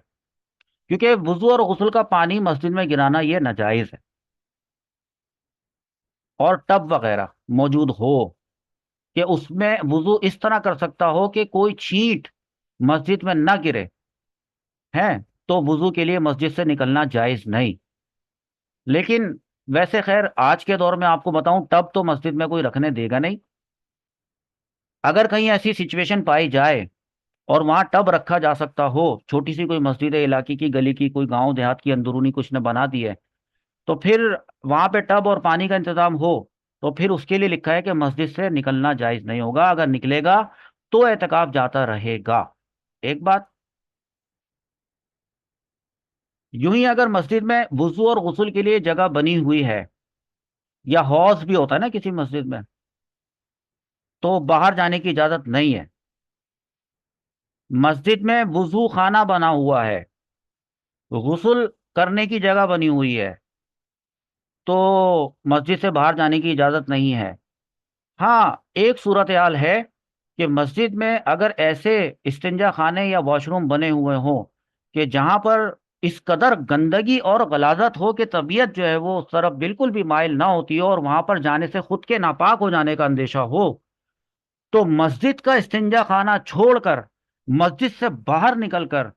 کیونکہ وضو اور غسل کا پانی مسجد میں گرانا یہ ناجائز ہے، اور ٹب وغیرہ موجود ہو کہ اس میں وضو اس طرح کر سکتا ہو کہ کوئی چھینٹ مسجد میں نہ گرے ہے، تو وضو کے لیے مسجد سے نکلنا جائز نہیں۔ لیکن ویسے خیر آج کے دور میں آپ کو بتاؤں ٹب تو مسجد میں کوئی رکھنے دے گا نہیں، اگر کہیں ایسی سچویشن پائی جائے اور وہاں ٹب رکھا جا سکتا ہو، چھوٹی سی کوئی مسجد ہے علاقے کی، گلی کی، کوئی گاؤں دیہات کی اندرونی کچھ نے بنا دی ہے، تو پھر وہاں پہ ٹب اور پانی کا انتظام ہو، تو پھر اس کے لیے لکھا ہے کہ مسجد سے نکلنا جائز نہیں ہوگا، اگر نکلے گا تو اعتکاف جاتا رہے گا۔ ایک بات یوں ہی اگر مسجد میں وضو اور غسل کے لیے جگہ بنی ہوئی ہے، یا حوض بھی ہوتا ہے نا کسی مسجد میں، تو باہر جانے کی اجازت نہیں ہے۔ مسجد میں وضو خانہ بنا ہوا ہے، غسل کرنے کی جگہ بنی ہوئی ہے، تو مسجد سے باہر جانے کی اجازت نہیں ہے۔ ہاں، ایک صورتحال ہے کہ مسجد میں اگر ایسے استنجا خانے یا واش روم بنے ہوئے ہوں کہ جہاں پر اس قدر گندگی اور غلاظت ہو کہ طبیعت جو ہے وہ اس طرف بالکل بھی مائل نہ ہوتی ہو، اور وہاں پر جانے سے خود کے ناپاک ہو جانے کا اندیشہ ہو، تو مسجد کا استنجا خانہ چھوڑ کر مسجد سے باہر نکل کر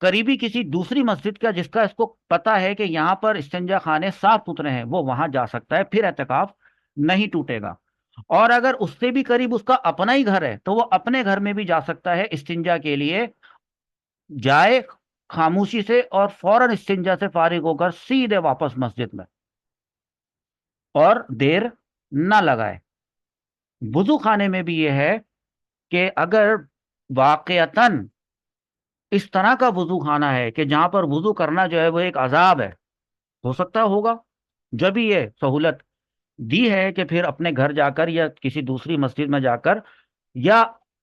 قریبی کسی دوسری مسجد کا، جس کا اس کو پتا ہے کہ یہاں پر استنجا خانے صاف ستھرے ہیں، وہ وہاں جا سکتا ہے، پھر اعتکاف نہیں ٹوٹے گا۔ اور اگر اس سے بھی قریب اس کا اپنا ہی گھر ہے، تو وہ اپنے گھر میں بھی جا سکتا ہے استنجا کے لیے، جائے خاموشی سے اور فوراً استنجا سے فارغ ہو کر سیدھے واپس مسجد میں، اور دیر نہ لگائے۔ وضو خانے میں بھی یہ ہے کہ اگر واقعتاً اس طرح کا وضو خانہ ہے کہ جہاں پر وضو کرنا جو ہے وہ ایک عذاب ہے، ہو سکتا ہوگا، جب ہی یہ سہولت دی ہے کہ پھر اپنے گھر جا کر یا کسی دوسری مسجد میں جا کر، یا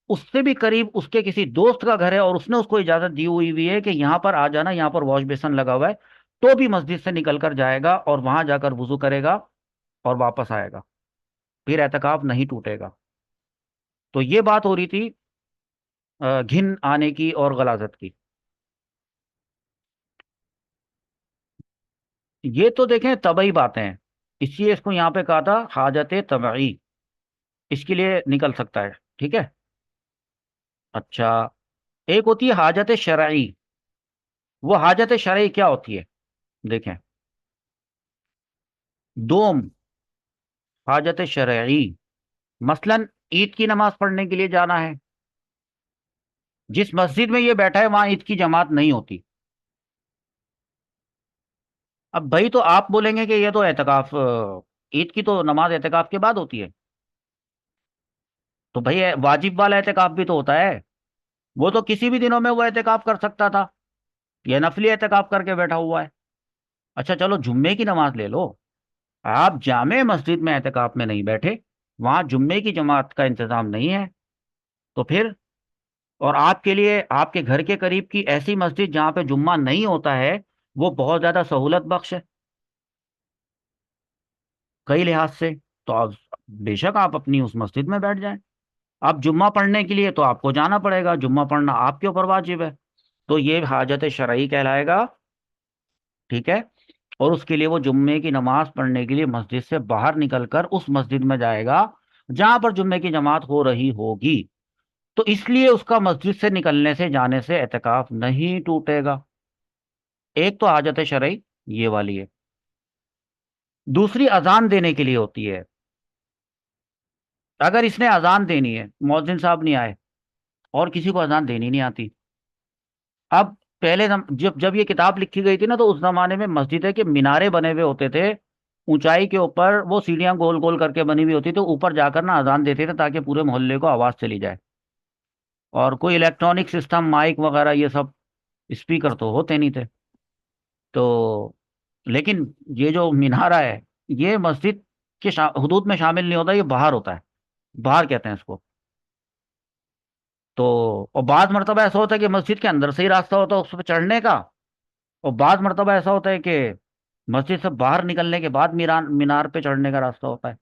اس سے بھی قریب اس کے کسی دوست کا گھر ہے اور اس نے اس کو اجازت دی ہوئی ہے کہ یہاں پر آ جانا، یہاں پر واش بیسن لگا ہوا ہے، تو بھی مسجد سے نکل کر جائے گا اور وہاں جا کر وضو کرے گا اور واپس آئے گا، پھر اعتکاف نہیں ٹوٹے گا۔ تو یہ بات ہو رہی تھی گھن آنے کی اور غلاظت کی۔ یہ تو دیکھیں طبعی باتیں ہیں، اس لیے اس کو یہاں پہ کہا تھا حاجت طبعی، اس کے لیے نکل سکتا ہے، ٹھیک ہے۔ اچھا، ایک ہوتی ہے حاجت شرعی۔ وہ حاجت شرعی کیا ہوتی ہے؟ دیکھیں، دوم حاجت شرعی، مثلا عید کی نماز پڑھنے کے لیے جانا ہے، جس مسجد میں یہ بیٹھا ہے وہاں عید کی جماعت نہیں ہوتی۔ اب بھائی تو آپ بولیں گے کہ یہ تو اعتکاف، عید کی تو نماز اعتکاف کے بعد ہوتی ہے، تو بھائی واجب والا اعتکاف بھی تو ہوتا ہے، وہ تو کسی بھی دنوں میں وہ اعتکاف کر سکتا تھا، یہ نفلی اعتکاف کر کے بیٹھا ہوا ہے۔ اچھا چلو جمعے کی نماز لے لو، آپ جامع مسجد میں اعتکاف میں نہیں بیٹھے، وہاں جمعے کی جماعت کا انتظام نہیں ہے، تو پھر، اور آپ کے لیے آپ کے گھر کے قریب کی ایسی مسجد جہاں پہ جمعہ نہیں ہوتا ہے، وہ بہت زیادہ سہولت بخش ہے کئی لحاظ سے، تو بے شک آپ اپنی اس مسجد میں بیٹھ جائیں۔ اب جمعہ پڑھنے کے لیے تو آپ کو جانا پڑے گا، جمعہ پڑھنا آپ کے اوپر واجب ہے، تو یہ حاجت شرعی کہلائے گا، ٹھیک ہے۔ اور اس کے لیے وہ جمعے کی نماز پڑھنے کے لیے مسجد سے باہر نکل کر اس مسجد میں جائے گا جہاں پر جمعے کی جماعت ہو رہی ہوگی، تو اس لیے اس کا مسجد سے نکلنے سے جانے سے اعتکاف نہیں ٹوٹے گا۔ ایک تو حاجت شرعی یہ والی ہے، دوسری اذان دینے کے لیے ہوتی ہے۔ اگر اس نے اذان دینی ہے، مؤذن صاحب نہیں آئے اور کسی کو اذان دینی نہیں آتی، اب پہلے جب جب یہ کتاب لکھی گئی تھی نا، تو اس زمانے میں مسجد کے مینارے بنے ہوئے ہوتے تھے، اونچائی کے اوپر وہ سیڑھیاں گول گول کر کے بنی ہوئی ہوتی تھی، اوپر جا کر نا اذان دیتے تھے تاکہ پورے محلے کو آواز چلی جائے، اور کوئی الیکٹرانک سسٹم مائک وغیرہ یہ سب اسپیکر تو ہوتے نہیں تھے، تو لیکن یہ جو مینارہ ہے یہ مسجد کے حدود میں شامل نہیں ہوتا، یہ باہر ہوتا ہے، باہر کہتے ہیں اس کو۔ تو اور بعض مرتبہ ایسا ہوتا ہے کہ مسجد کے اندر سے ہی راستہ ہوتا ہے اس پہ چڑھنے کا، اور بعض مرتبہ ایسا ہوتا ہے کہ مسجد سے باہر نکلنے کے بعد مینار پہ چڑھنے کا راستہ ہوتا ہے،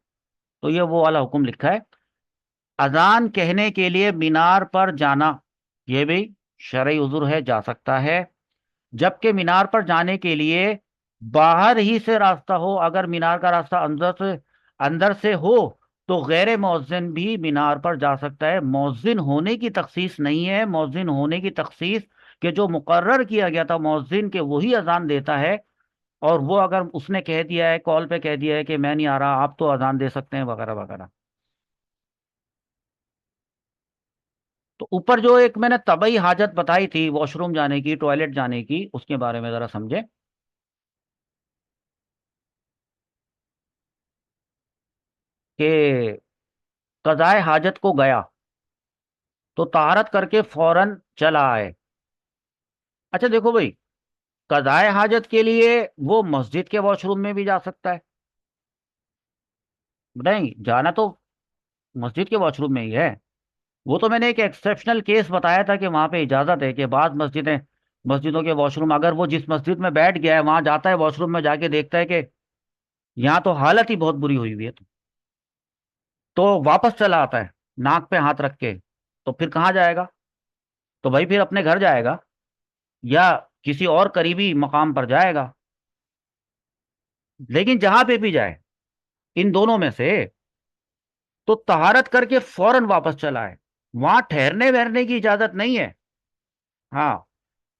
تو یہ وہ والا حکم لکھا ہے۔ اذان کہنے کے لیے مینار پر جانا یہ بھی شرعی عذر ہے، جا سکتا ہے، جبکہ مینار پر جانے کے لیے باہر ہی سے راستہ ہو، اگر مینار کا راستہ اندر سے ہو تو غیر مؤذن بھی مینار پر جا سکتا ہے۔ مؤذن ہونے کی تخصیص نہیں ہے، مؤذن ہونے کی تخصیص کہ جو مقرر کیا گیا تھا مؤذن کہ وہی اذان دیتا ہے، اور وہ اگر اس نے کہہ دیا ہے، کال پہ کہہ دیا ہے کہ میں نہیں آ رہا، آپ تو اذان دے سکتے ہیں وغیرہ وغیرہ۔ تو اوپر جو ایک میں نے طبی حاجت بتائی تھی، واش روم جانے کی، ٹوائلٹ جانے کی، اس کے بارے میں ذرا سمجھے کہ قضائے حاجت کو گیا تو طہارت کر کے فوراً چلا آئے. اچھا دیکھو بھائی، قضائے حاجت کے لیے وہ مسجد کے واش روم میں بھی جا سکتا ہے. نہیں جانا تو مسجد کے واش روم میں ہی ہے. وہ تو میں نے ایک ایکسیپشنل کیس بتایا تھا کہ وہاں پہ اجازت ہے کہ بعض مسجدوں کے واش روم، اگر وہ جس مسجد میں بیٹھ گیا ہے وہاں جاتا ہے واش روم میں جا کے دیکھتا ہے کہ یہاں تو حالت ہی بہت بری ہوئی ہوئی ہے، تو واپس چلا آتا ہے ناک پہ ہاتھ رکھ کے، تو پھر کہاں جائے گا؟ تو بھائی پھر اپنے گھر جائے گا یا کسی اور قریبی مقام پر جائے گا. لیکن جہاں پہ بھی جائے ان دونوں میں سے، تو طہارت کر کے فوراً واپس چلا ہے. وہاں ٹھہرنے وہرنے کی اجازت نہیں ہے. ہاں،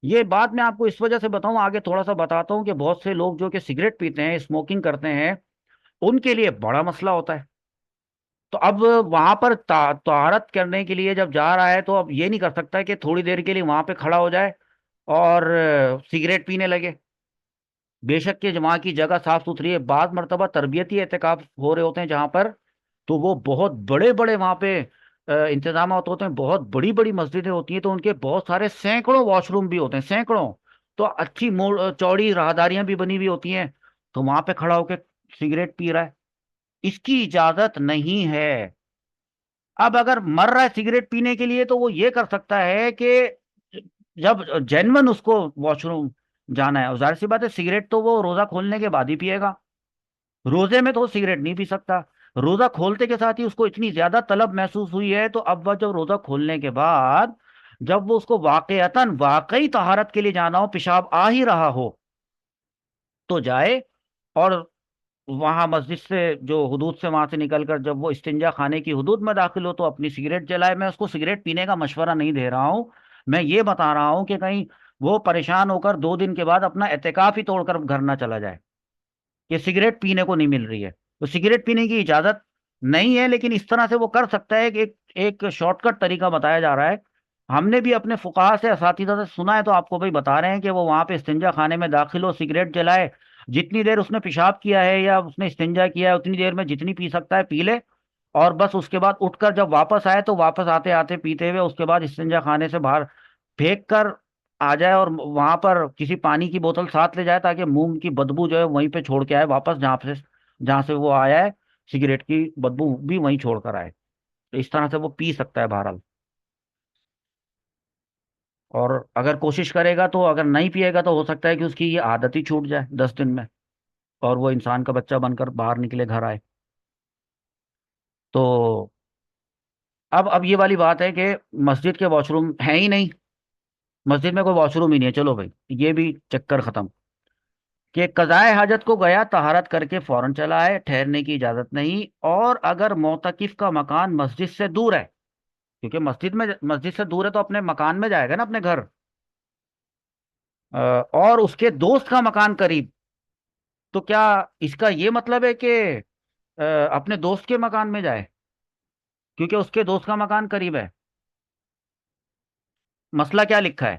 یہ بات میں آپ کو اس وجہ سے بتاؤں، آگے تھوڑا سا بتاتا ہوں کہ بہت سے لوگ جو کہ سگریٹ پیتے ہیں، اسموکنگ کرتے ہیں، ان کے لیے بڑا مسئلہ ہوتا ہے. تو اب وہاں پر طہارت کرنے کے لیے جب جا رہا ہے تو اب یہ نہیں کر سکتا کہ تھوڑی دیر کے لیے وہاں پہ کھڑا ہو جائے اور سگریٹ پینے لگے. بے شک کہ وہاں کی جگہ صاف ستھری ہے، بعض مرتبہ تربیتی اعتکاف ہو رہے ہوتے ہیں جہاں پر، تو وہ بہت بڑے بڑے وہاں پہ انتظامات ہوتے ہیں، بہت بڑی بڑی مسجدیں ہوتی ہیں، تو ان کے بہت سارے سینکڑوں واش روم بھی ہوتے ہیں، سینکڑوں. تو اچھی چوڑی راہداریاں بھی بنی ہوئی ہوتی ہیں، تو وہاں پہ کھڑا ہو کے سگریٹ پی رہا ہے. اس کی اجازت نہیں ہے. اب اگر مر رہا ہے سگریٹ پینے کے لیے تو وہ یہ کر سکتا ہے کہ جب جینون اس کو واش روم جانا ہے، اور ظاہر سی بات ہے سگریٹ تو وہ روزہ کھولنے کے بعد ہی پیے گا. روزے میں تو وہ سگریٹ نہیں پی سکتا. روزہ کھولتے کے ساتھ ہی اس کو اتنی زیادہ طلب محسوس ہوئی ہے، تو اب وہ جب روزہ کھولنے کے بعد جب وہ اس کو واقعتاً واقعی طہارت کے لیے جانا ہو، پیشاب آ ہی رہا ہو، تو جائے اور وہاں مسجد سے جو حدود سے وہاں سے نکل کر جب وہ استنجا خانے کی حدود میں داخل ہو تو اپنی سگریٹ جلائے. میں اس کو سگریٹ پینے کا مشورہ نہیں دے رہا ہوں، میں یہ بتا رہا ہوں کہ کہیں وہ پریشان ہو کر 2 دن کے بعد اپنا اعتکاف ہی توڑ کر گھر نہ چلا جائے کہ سگریٹ پینے کو نہیں مل رہی ہے. تو سگریٹ پینے کی اجازت نہیں ہے، لیکن اس طرح سے وہ کر سکتا ہے کہ ایک شارٹ کٹ طریقہ بتایا جا رہا ہے. ہم نے بھی اپنے فقہا سے، اساتذہ سے سنا ہے، تو آپ کو بھائی بتا رہے ہیں کہ وہ وہاں پہ استنجا خانے میں داخل ہو، سگریٹ جلائے، جتنی دیر اس نے پیشاب کیا ہے یا اس نے استنجا کیا ہے اتنی دیر میں جتنی پی سکتا ہے پی لے، اور بس اس کے بعد اٹھ کر جب واپس آئے تو واپس آتے آتے پیتے ہوئے اس کے بعد استنجا خانے سے باہر پھینک کر آ جائے، اور وہاں پر کسی پانی کی بوتل ساتھ لے جائے تاکہ منہ کی بدبو جو ہے وہیں پہ چھوڑ کے آئے واپس، جہاں سے وہ آیا ہے سگریٹ کی بدبو بھی وہیں چھوڑ کر آئے. تو اس طرح سے وہ پی سکتا ہے بہرحال. اور اگر کوشش کرے گا تو اگر نہیں پیے گا تو ہو سکتا ہے کہ اس کی یہ عادت ہی چھوٹ جائے 10 دن میں، اور وہ انسان کا بچہ بن کر باہر نکلے، گھر آئے. تو اب یہ والی بات ہے کہ مسجد کے واش روم ہیں ہی نہیں، مسجد میں کوئی واش روم ہی نہیں ہے. چلو بھائی یہ بھی چکر ختم کہ قضائے حاجت کو گیا، طہارت کر کے فوراً چلا ہے، ٹھہرنے کی اجازت نہیں. اور اگر معتکف کا مکان مسجد سے دور ہے، کیونکہ مسجد سے دور ہے تو اپنے مکان میں جائے گا نا، اپنے گھر، اور اس کے دوست کا مکان قریب، تو کیا اس کا یہ مطلب ہے کہ اپنے دوست کے مکان میں جائے کیونکہ اس کے دوست کا مکان قریب ہے؟ مسئلہ کیا لکھا ہے؟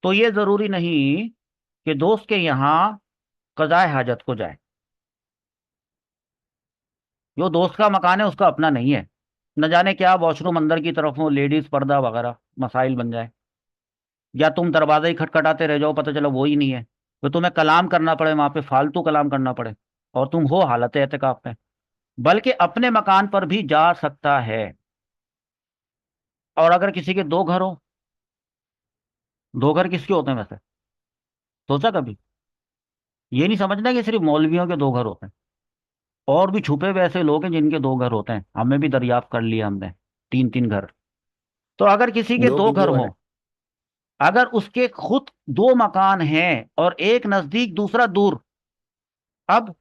تو یہ ضروری نہیں کہ دوست کے یہاں قضائے حاجت کو جائے. جو دوست کا مکان ہے اس کا اپنا نہیں ہے، نہ جانے کیا واش روم اندر کی طرف ہو، لیڈیز پردہ وغیرہ مسائل بن جائے، یا تم دروازہ ہی کھٹکھٹاتے رہ جاؤ، پتہ چلا وہی نہیں ہے، تو تمہیں کلام کرنا پڑے وہاں پہ، فالتو کلام کرنا پڑے، اور تم ہو حالت اعتکاف میں. بلکہ اپنے مکان پر بھی جا سکتا ہے. اور اگر کسی کے 2 گھر ہو، 2 گھر کس کے ہوتے ہیں ویسے؟ سوچا کبھی؟ یہ نہیں سمجھنا کہ صرف مولویوں کے 2 گھر ہوتے ہیں، اور بھی چھپے ہوئے ایسے لوگ ہیں جن کے 2 گھر ہوتے ہیں، ہمیں بھی دریافت کر لیا ہم نے، 3 3 گھر. تو اگر کسی کے دو 2 گھر ویڈیو ہے. ہوں، اگر اس کے خود 2 مکان ہیں اور ایک نزدیک دوسرا دور، اب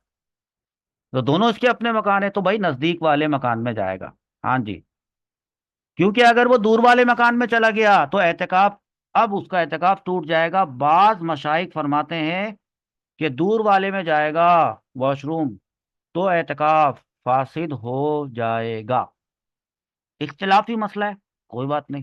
تو دونوں اس کے اپنے مکان ہیں، تو بھائی نزدیک والے مکان میں جائے گا. ہاں جی، کیونکہ اگر وہ دور والے مکان میں چلا گیا تو اعتکاف، اب اس کا اعتکاف ٹوٹ جائے گا. بعض مشائخ فرماتے ہیں کہ دور والے میں جائے گا واش روم تو اعتکاف فاسد ہو جائے گا. اختلافی مسئلہ ہے، کوئی بات نہیں.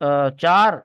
4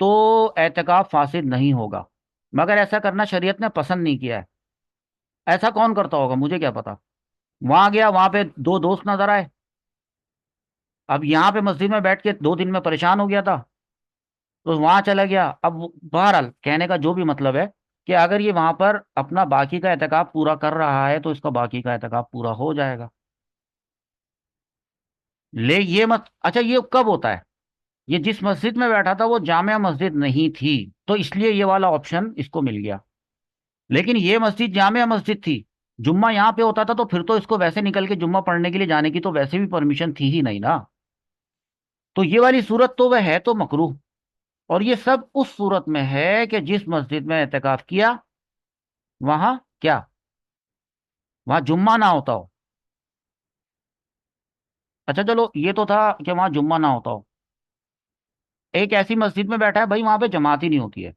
تو اعتکاف فاسد نہیں ہوگا، مگر ایسا کرنا شریعت نے پسند نہیں کیا ہے۔ ایسا کون کرتا ہوگا مجھے کیا پتا؟ وہاں گیا، وہاں پہ دو دوست نظر آئے، اب یہاں پہ مسجد میں بیٹھ کے 2 دن میں پریشان ہو گیا تھا، تو وہاں چلا گیا۔ اب بہرحال کہنے کا جو بھی مطلب ہے کہ اگر یہ وہاں پر اپنا باقی کا اعتکاف پورا کر رہا ہے تو اس کا باقی کا اعتکاف پورا ہو جائے گا۔ لے یہ مت، اچھا یہ کب ہوتا ہے؟ یہ جس مسجد میں بیٹھا تھا وہ جامع مسجد نہیں تھی، تو اس لیے یہ والا آپشن اس کو مل گیا۔ لیکن یہ مسجد جامع مسجد تھی، جمعہ یہاں پہ ہوتا تھا، تو پھر تو اس کو ویسے نکل کے جمعہ پڑھنے کے لیے جانے کی تو ویسے بھی پرمیشن تھی ہی نہیں نا۔ تو یہ والی صورت تو وہ ہے تو مکروہ، اور یہ سب اس صورت میں ہے کہ جس مسجد میں اعتکاف کیا وہاں کیا، وہاں جمعہ نہ ہوتا ہو۔ اچھا چلو یہ تو تھا کہ وہاں جمعہ نہ ہوتا ہو، ایک ایسی مسجد میں بیٹھا ہے بھائی وہاں پہ جماعت ہی نہیں ہوتی ہے،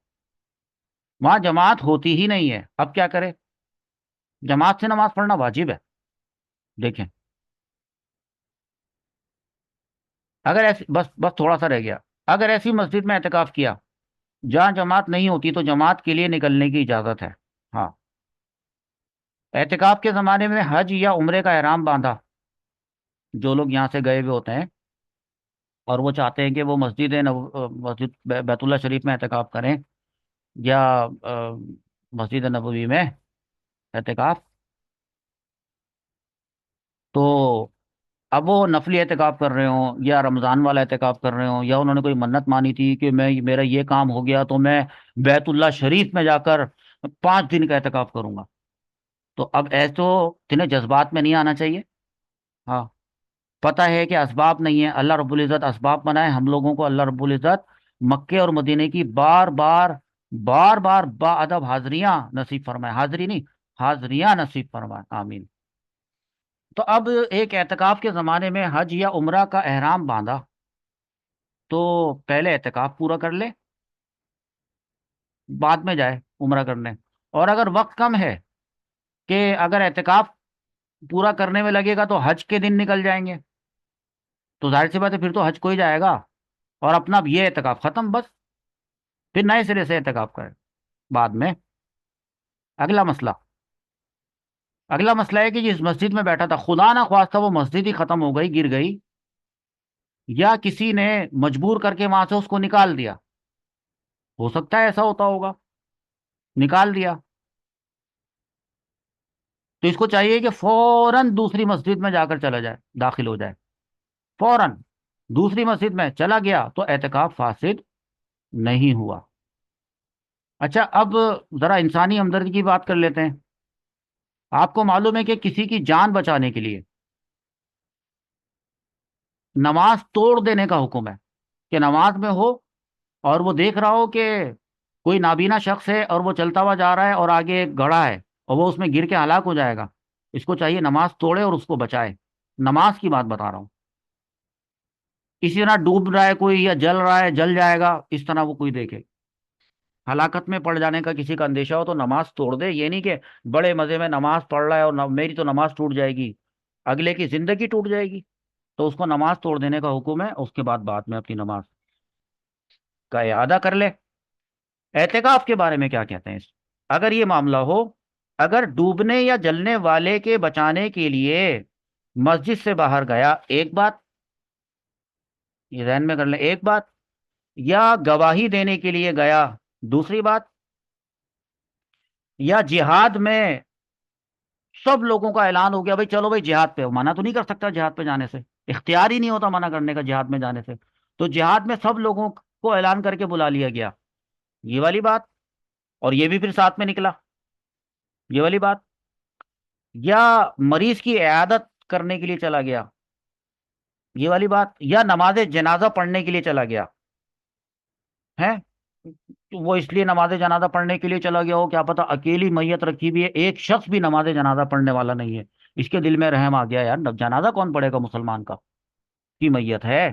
وہاں جماعت ہوتی ہی نہیں ہے، اب کیا کرے؟ جماعت سے نماز پڑھنا واجب ہے۔ دیکھیں، اگر ایسی بس بس تھوڑا سا رہ گیا، اگر ایسی مسجد میں اعتکاف کیا جہاں جماعت نہیں ہوتی تو جماعت کے لیے نکلنے کی اجازت ہے۔ ہاں، اعتکاف کے زمانے میں حج یا عمرے کا احرام باندھا، جو لوگ یہاں سے گئے ہوئے ہوتے ہیں اور وہ چاہتے ہیں کہ وہ مسجد بیت اللہ شریف میں اعتکاف کریں، یا مسجد نبوی میں اعتکاف، تو اب وہ نفلی اعتکاف کر رہے ہوں یا رمضان والا اعتکاف کر رہے ہوں، یا انہوں نے کوئی منت مانی تھی کہ میں میرا یہ کام ہو گیا تو میں بیت اللہ شریف میں جا کر 5 دن کا اعتکاف کروں گا، تو اب ایسے تو تنہیں جذبات میں نہیں آنا چاہیے۔ ہاں، پتہ ہے کہ اسباب نہیں ہے، اللہ رب العزت اسباب بنائے، ہم لوگوں کو اللہ رب العزت مکے اور مدینے کی بار بار بار بار با ادب حاضریاں نصیب فرمائے، حاضری نہیں، حاضریاں نصیب فرمائے، آمین۔ تو اب ایک اعتکاف کے زمانے میں حج یا عمرہ کا احرام باندھا، تو پہلے اعتکاف پورا کر لے، بعد میں جائے عمرہ کرنے۔ اور اگر وقت کم ہے کہ اگر اعتکاف پورا کرنے میں لگے گا تو حج کے دن نکل جائیں گے، تو ظاہر سی بات ہے پھر تو حج کو ہی جائے گا، اور اپنا اب یہ اعتکاف ختم، بس پھر نئے سرے سے اعتکاف کرے بعد میں۔ اگلا مسئلہ، اگلا مسئلہ ہے کہ جس مسجد میں بیٹھا تھا خدا نہ خواستہ وہ مسجد ہی ختم ہو گئی، گر گئی، یا کسی نے مجبور کر کے وہاں سے اس کو نکال دیا، ہو سکتا ہے ایسا ہوتا ہوگا، نکال دیا، تو اس کو چاہیے کہ فوراً دوسری مسجد میں جا کر چلا جائے، داخل ہو جائے فوراً، دوسری مسجد میں چلا گیا تو اعتکاف فاسد نہیں ہوا۔ اچھا اب ذرا انسانی ہمدردی کی بات کر لیتے ہیں۔ آپ کو معلوم ہے کہ کسی کی جان بچانے کے لیے نماز توڑ دینے کا حکم ہے، کہ نماز میں ہو اور وہ دیکھ رہا ہو کہ کوئی نابینا شخص ہے اور وہ چلتا ہوا جا رہا ہے اور آگے ایک گڑھا ہے اور وہ اس میں گر کے ہلاک ہو جائے گا، اس کو چاہیے نماز توڑے اور اس کو بچائے، نماز کی بات بتا رہا ہوں۔ اسی طرح ڈوب رہا ہے کوئی یا جل رہا ہے، جل جائے گا، اس طرح وہ کوئی دیکھے ہلاکت میں پڑ جانے کا کسی کا اندیشہ ہو تو نماز توڑ دے، یہ نہیں کہ بڑے مزے میں نماز پڑھ رہا ہے اور میری تو نماز ٹوٹ جائے گی، اگلے کی زندگی ٹوٹ جائے گی، تو اس کو نماز توڑ دینے کا حکم ہے، اس کے بعد میں اپنی نماز کا اعادہ کر لے۔ اعتکاف کے بارے میں کیا کہتے ہیں؟ اگر یہ معاملہ ہو، اگر ڈوبنے یا جلنے والے کے بچانے کے لیے مسجد سے باہر گیا، ایک بات یہ ذہن میں کر لیں، ایک بات، یا گواہی دینے کے لیے گیا، دوسری بات، یا جہاد میں سب لوگوں کا اعلان ہو گیا بھائی چلو بھائی جہاد پہ، منع تو نہیں کر سکتا جہاد پہ جانے سے، اختیار ہی نہیں ہوتا منع کرنے کا جہاد میں جانے سے، تو جہاد میں سب لوگوں کو اعلان کر کے بلا لیا گیا، یہ والی بات، اور یہ بھی پھر ساتھ میں نکلا، یہ والی بات، یا مریض کی عیادت کرنے کے لیے چلا گیا، یہ والی بات، یا نماز جنازہ پڑھنے کے لیے چلا گیا ہے، تو وہ اس لیے نماز جنازہ پڑھنے کے لیے چلا گیا ہو، کیا پتا اکیلی میت رکھی بھی ہے، ایک شخص بھی نماز جنازہ پڑھنے والا نہیں ہے، اس کے دل میں رحم آ گیا یار جنازہ کون پڑھے گا مسلمان کا، کی میت ہے،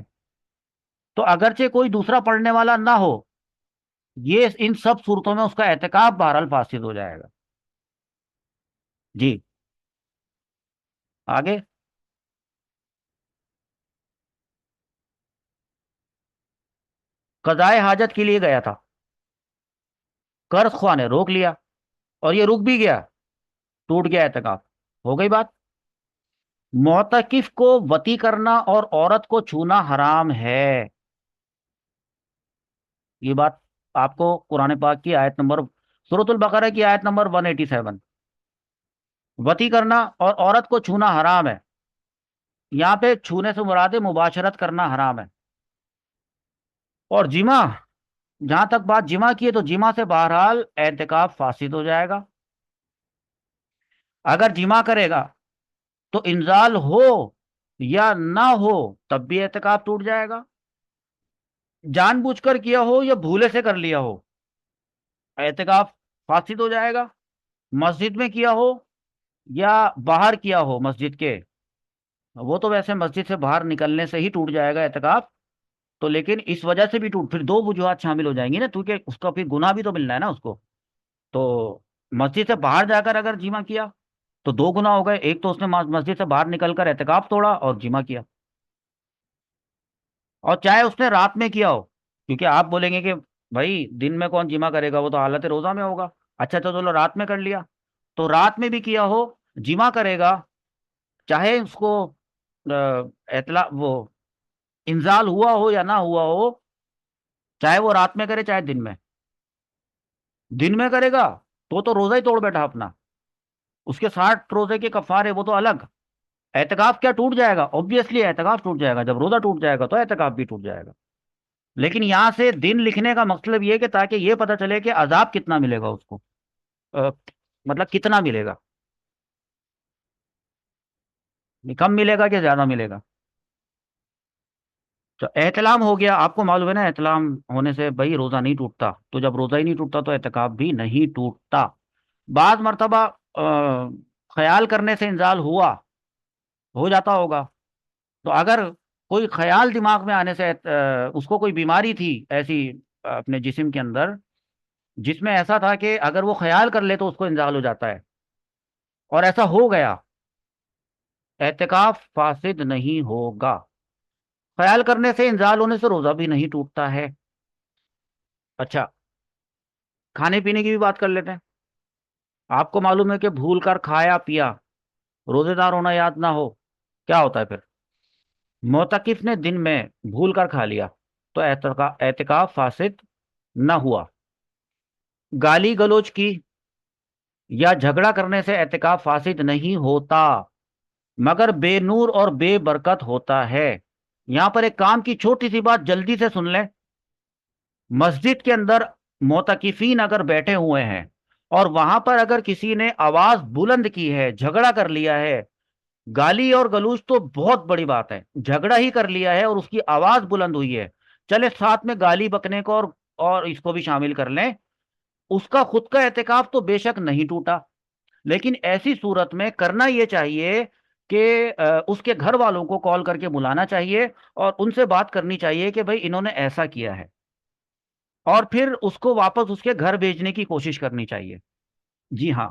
تو اگرچہ کوئی دوسرا پڑھنے والا نہ ہو، یہ ان سب صورتوں میں اس کا اعتکاف بہرحال فاسد ہو جائے گا۔ جی آگے، قضائے حاجت کے لیے گیا تھا، قرض خواہ نے روک لیا اور یہ رک بھی گیا، ٹوٹ گیا اعتکاف، ہو گئی بات۔ معتکف کو وطی کرنا اور عورت کو چھونا حرام ہے، یہ بات آپ کو قرآن پاک کی آیت نمبر، سورۃ البقرہ کی آیت نمبر 187، وطی کرنا اور عورت کو چھونا حرام ہے، یہاں پہ چھونے سے مراد مباشرت کرنا حرام ہے۔ اور جمع، جہاں تک بات جمع کی ہے تو جمع سے بہرحال اعتکاف فاسد ہو جائے گا، اگر جمع کرے گا تو انزال ہو یا نہ ہو تب بھی اعتکاف ٹوٹ جائے گا، جان بوجھ کر کیا ہو یا بھولے سے کر لیا ہو اعتکاف فاسد ہو جائے گا، مسجد میں کیا ہو یا باہر کیا ہو مسجد کے، وہ تو ویسے مسجد سے باہر نکلنے سے ہی ٹوٹ جائے گا اعتکاف، تو لیکن اس وجہ سے بھی ٹوٹ، پھر دو وجوہات شامل ہو جائیں گی نا، کیونکہ اس کا پھر گناہ بھی تو ملنا ہے نا اس کو، تو مسجد سے باہر جا کر اگر جمع کیا تو دو گناہ ہو گئے، ایک تو اس نے مسجد سے باہر نکل کر اعتکاف توڑا اور جمع کیا، اور چاہے اس نے رات میں کیا ہو، کیونکہ آپ بولیں گے کہ بھائی دن میں کون جمع کرے گا، وہ تو حالت روزہ میں ہوگا، اچھا تو چلو رات میں کر لیا، تو رات میں بھی کیا ہو جمع کرے گا، چاہے اس کو اطلاع وہ انزال ہوا ہو یا نہ ہوا ہو، چاہے وہ رات میں کرے چاہے دن میں، دن میں کرے گا تو روزہ ہی توڑ بیٹھا اپنا، اس کے 60 روزے کے کفارے وہ تو الگ، اعتکاف کیا ٹوٹ جائے گا، اوبیسلی اعتکاف ٹوٹ جائے گا، جب روزہ ٹوٹ جائے گا تو اعتکاف بھی ٹوٹ جائے گا، لیکن یہاں سے دن لکھنے کا مطلب یہ کہ تاکہ یہ پتہ چلے کہ عذاب کتنا ملے گا اس کو، آ، مطلب کتنا ملے گا، کم ملے گا کہ زیادہ ملے گا، تو احتلام ہو گیا، آپ کو معلوم ہے نا احتلام ہونے سے بھائی روزہ نہیں ٹوٹتا، تو جب روزہ ہی نہیں ٹوٹتا تو اعتکاف بھی نہیں ٹوٹتا، بعض مرتبہ خیال کرنے سے انزال ہو جاتا ہوگا، تو اگر کوئی خیال دماغ میں آنے سے اس کو کوئی بیماری تھی ایسی اپنے جسم کے اندر، جس میں ایسا تھا کہ اگر وہ خیال کر لے تو اس کو انزال ہو جاتا ہے، اور ایسا ہو گیا، اعتکاف فاسد نہیں ہوگا، خیال کرنے سے انزال ہونے سے روزہ بھی نہیں ٹوٹتا ہے۔ اچھا، کھانے پینے کی بھی بات کر لیتے ہیں، آپ کو معلوم ہے کہ بھول کر کھایا پیا، روزے دار ہونا یاد نہ ہو، کیا ہوتا ہے پھر؟ معتکف نے دن میں بھول کر کھا لیا تو اعتکاف فاسد نہ ہوا، گالی گلوچ کی یا جھگڑا کرنے سے اعتکاف فاسد نہیں ہوتا، مگر بے نور اور بے برکت ہوتا ہے۔ یہاں پر ایک کام کی چھوٹی سی بات جلدی سے سن لیں، مسجد کے اندر معتکفین اگر بیٹھے ہوئے ہیں اور وہاں پر اگر کسی نے آواز بلند کی ہے، جھگڑا کر لیا ہے، گالی اور گلوچ تو بہت بڑی بات ہے، جھگڑا ہی کر لیا ہے اور اس کی آواز بلند ہوئی ہے، چلے ساتھ میں گالی بکنے کو اور اس کو بھی شامل کر لیں، اس کا خود کا اعتکاف تو بے شک نہیں ٹوٹا، لیکن ایسی صورت میں کرنا یہ چاہیے کہ اس کے گھر والوں کو کال کر کے بلانا چاہیے اور ان سے بات کرنی چاہیے کہ بھائی انہوں نے ایسا کیا ہے، اور پھر اس کو واپس اس کے گھر بھیجنے کی کوشش کرنی چاہیے، جی ہاں،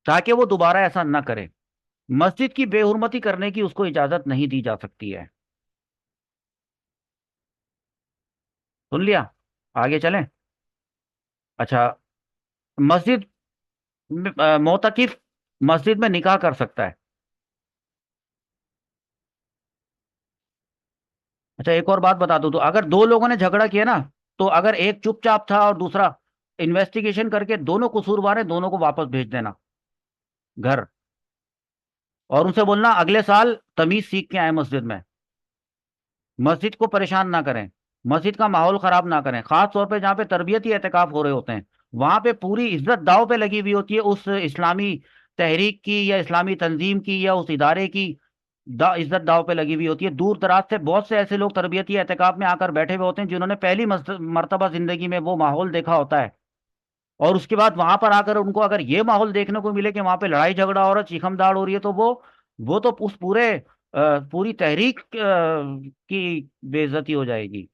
تاکہ وہ دوبارہ ایسا نہ کرے، مسجد کی بے حرمتی کرنے کی اس کو اجازت نہیں دی جا سکتی ہے۔ سن لیا؟ آگے چلیں؟ اچھا، مسجد معتکف مسجد میں نکاح کر سکتا ہے؟ اچھا ایک اور بات بتا دوں، تو اگر دو لوگوں نے جھگڑا کیا نا، تو اگر ایک چپ چاپ تھا اور دوسرا، انویسٹیگیشن کر کے دونوں قصوروار ہیں، دونوں کو واپس بھیج دینا گھر، اور ان سے بولنا اگلے سال تمیز سیکھ کے آئے مسجد میں، مسجد کو پریشان نہ کریں، مسجد کا ماحول خراب نہ کریں، خاص طور پہ جہاں پہ تربیتی اعتکاف ہو رہے ہوتے ہیں، وہاں پہ پوری عزت داؤ پہ لگی ہوئی ہوتی ہے اس اسلامی تحریک کی یا اسلامی تنظیم کی یا اس ادارے کی، عزت داؤ پہ لگی ہوئی ہوتی ہے، دور دراز سے بہت سے ایسے لوگ تربیتی اعتکاف میں آ کر بیٹھے ہوئے ہوتے ہیں جنہوں نے پہلی مرتبہ زندگی میں وہ ماحول دیکھا ہوتا ہے، اور اس کے بعد وہاں پر آ کر ان کو اگر یہ ماحول دیکھنے کو ملے کہ وہاں پہ لڑائی جھگڑا ہو رہا ہے، چیخم داڑ ہو رہی ہے، تو وہ تو اس پوری تحریک کی بے عزتی ہو جائے گی،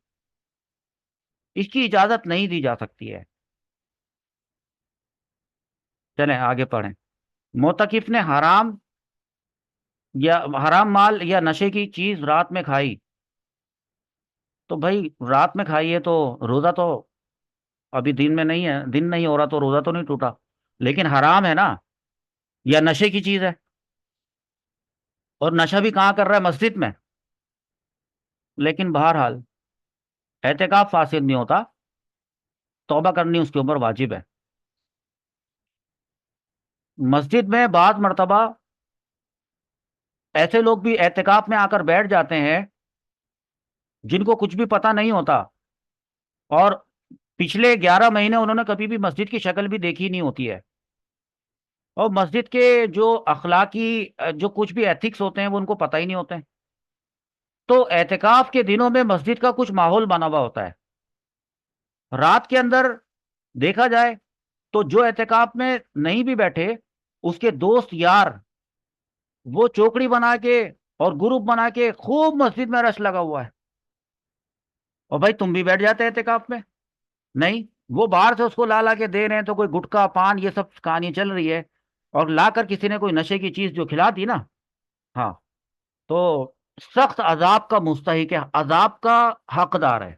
اس کی اجازت نہیں دی جا سکتی ہے۔ چلیں آگے پڑھیں، معتکف نے حرام مال یا نشے کی چیز رات میں کھائی تو بھائی رات میں کھائیے تو روزہ تو ابھی دن میں نہیں ہے، دن نہیں ہو رہا تو روزہ تو نہیں ٹوٹا، لیکن حرام ہے نا، یا نشے کی چیز ہے، اور نشہ بھی کہاں کر رہا ہے؟ مسجد میں۔ لیکن بہرحال اعتکاف فاسد نہیں ہوتا، توبہ کرنی اس کے اوپر واجب ہے۔ مسجد میں بعض مرتبہ ایسے لوگ بھی اعتکاف میں آ کر بیٹھ جاتے ہیں جن کو کچھ بھی پتہ نہیں ہوتا، اور پچھلے 11 مہینے انہوں نے کبھی بھی مسجد کی شکل بھی دیکھی نہیں ہوتی ہے، اور مسجد کے جو اخلاقی جو کچھ بھی ایتھکس ہوتے ہیں وہ ان کو پتہ ہی نہیں ہوتے ہیں۔ تو اعتکاف کے دنوں میں مسجد کا کچھ ماحول بنا ہوا ہوتا ہے، رات کے اندر دیکھا جائے تو جو اعتکاف میں نہیں بھی بیٹھے، اس کے دوست یار وہ چوکڑی بنا کے اور گروپ بنا کے خوب مسجد میں رش لگا ہوا ہے، اور بھائی تم بھی بیٹھ جاتے اعتکاف میں؟ نہیں، وہ باہر سے اس کو لا لا کے دے رہے ہیں، تو کوئی گٹکا پان یہ سب کہانی چل رہی ہے، اور لا کر کسی نے کوئی نشے کی چیز جو کھلا دی نا، ہاں، تو سخت عذاب کا مستحق ہے، عذاب کا حقدار ہے،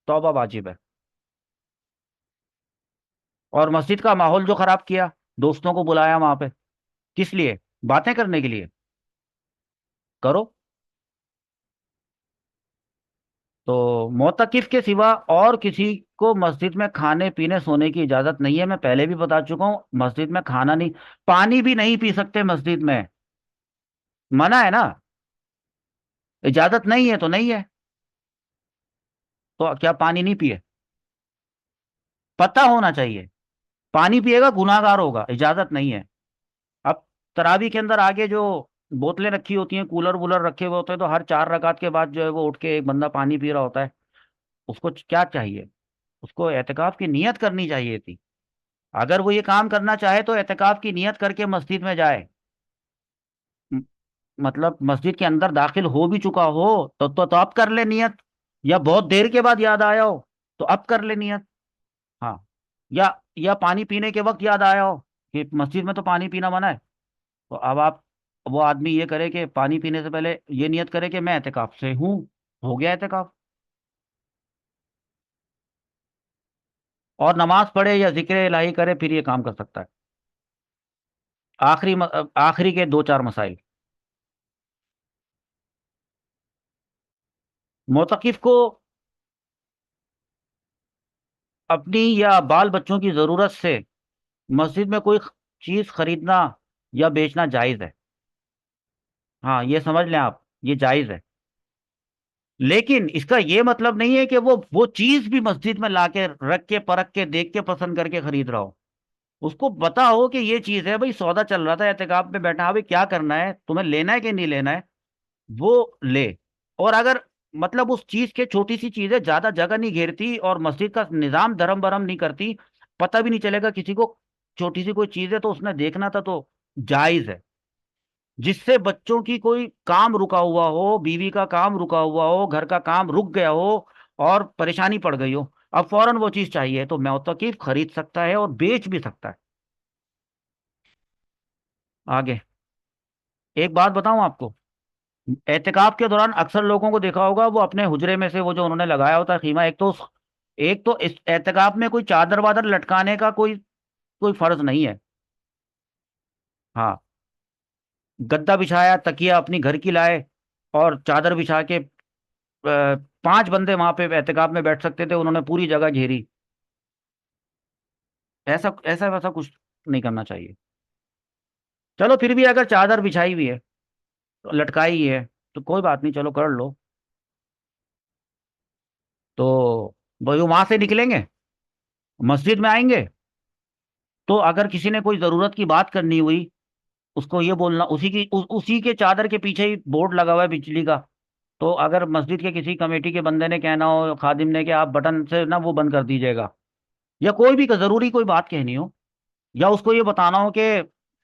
توبہ واجب ہے۔ اور مسجد کا ماحول جو خراب کیا، دوستوں کو بلایا وہاں پہ، کس لیے؟ باتیں کرنے کے لیے؟ کرو۔ تو معتکف کے سوا اور کسی کو مسجد میں کھانے پینے سونے کی اجازت نہیں ہے، میں پہلے بھی بتا چکا ہوں، مسجد میں کھانا نہیں، پانی بھی نہیں پی سکتے مسجد میں، منع ہے نا، اجازت نہیں ہے تو نہیں ہے، تو کیا پانی نہیں پیے؟ پتہ ہونا چاہیے، پانی پیے گا گناہ گار ہوگا، اجازت نہیں ہے۔ اب تراوی کے اندر آگے جو بوتلیں رکھی ہوتی ہیں، کولر وولر رکھے ہوئے ہوتے ہیں، تو ہر 4 رکعت کے بعد جو ہے وہ اٹھ کے ایک بندہ پانی پی رہا ہوتا ہے، اس کو کیا چاہیے؟ اس کو اعتکاف کی نیت کرنی چاہیے تھی، اگر وہ یہ کام کرنا چاہے تو اعتکاف کی نیت کر کے مسجد میں جائے، م- مطلب مسجد کے اندر داخل ہو بھی چکا ہو تو اب کر لے نیت، یا بہت دیر کے بعد یاد آیا ہو تو اب کر لے نیت، ہاں، یا پانی پینے کے وقت یاد آیا ہو کہ مسجد میں تو پانی پینا منع ہے، تو اب آپ، وہ آدمی یہ کرے کہ پانی پینے سے پہلے یہ نیت کرے کہ میں اعتکاف سے ہوں، ہو گیا اعتکاف، اور نماز پڑھے یا ذکر الہی کرے پھر یہ کام کر سکتا ہے۔ آخری کے 2 4 مسائل، معتکف کو اپنی یا بال بچوں کی ضرورت سے مسجد میں کوئی چیز خریدنا یا بیچنا جائز ہے، ہاں یہ سمجھ لیں آپ، یہ جائز ہے، لیکن اس کا یہ مطلب نہیں ہے کہ وہ چیز بھی مسجد میں لا کے رکھ کے پرکھ کے دیکھ کے پسند کر کے خرید رہا ہو، اس کو پتا ہو کہ یہ چیز ہے، بھائی سودا چل رہا تھا اعتکاف میں بیٹھا، ہاں بھائی کیا کرنا ہے تمہیں، لینا ہے کہ نہیں لینا ہے، وہ لے، اور اگر مطلب اس چیز کے چھوٹی سی چیز ہے، زیادہ جگہ نہیں گھیرتی اور مسجد کا نظام دھرم برم نہیں کرتی، پتہ بھی نہیں چلے گا کسی کو، چھوٹی سی کوئی چیز ہے تو اس نے دیکھنا تھا تو جائز ہے، جس سے بچوں کی کوئی کام رکا ہوا ہو، بیوی کا کام رکا ہوا ہو، گھر کا کام رک گیا ہو اور پریشانی پڑ گئی ہو، اب فوراً وہ چیز چاہیے تو معتکف خرید سکتا ہے اور بیچ بھی سکتا ہے۔ آگے ایک بات بتاؤں آپ کو، اعتکاف کے دوران اکثر لوگوں کو دیکھا ہوگا وہ اپنے حجرے میں سے وہ جو انہوں نے لگایا ہوتا ہے خیمہ، ایک تو اس اعتکاف میں کوئی چادر وادر لٹکانے کا کوئی فرض نہیں ہے، ہاں، گدا بچھایا، تکیا اپنی گھر کی لائے اور چادر بچھا کے 5 بندے وہاں پہ اعتکاف میں بیٹھ سکتے تھے، انہوں نے پوری جگہ گھیری، ایسا ایسا ویسا کچھ نہیں کرنا چاہیے۔ چلو پھر بھی اگر چادر بچھائی ہوئی ہے، لٹکائی ہے، تو کوئی بات نہیں، چلو کر لو، تو وہی وہاں سے نکلیں گے، مسجد میں آئیں گے، تو اگر کسی نے کوئی ضرورت کی بات کرنی ہوئی، اس کو یہ بولنا، اسی کے چادر کے پیچھے ہی بورڈ لگا ہوا ہے بجلی کا، تو اگر مسجد کے کسی کمیٹی کے بندے نے کہنا ہو، خادم نے، کہ آپ بٹن سے نا وہ بند کر دیجیے گا، یا کوئی بھی ضروری کوئی بات کہنی ہو، یا اس کو یہ بتانا ہو کہ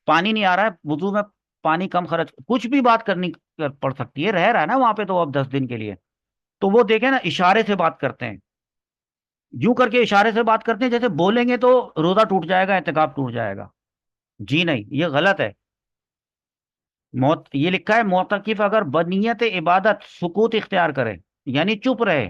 پانی نہیں آ رہا ہے، وضو میں پانی کم خرچ، کچھ بھی بات کرنی پڑ سکتی ہے، رہ رہا ہے نا وہاں پہ تو اب 10 دن کے لیے، تو وہ دیکھیں نا اشارے سے بات کرتے ہیں، یوں کر کے اشارے سے بات کرتے ہیں جیسے بولیں گے تو روزہ ٹوٹ جائے گا، اعتکاف ٹوٹ جائے گا، جی نہیں، یہ غلط ہے، یہ لکھا ہے معتکف اگر بنیت عبادت سکوت اختیار کرے، یعنی چپ رہے،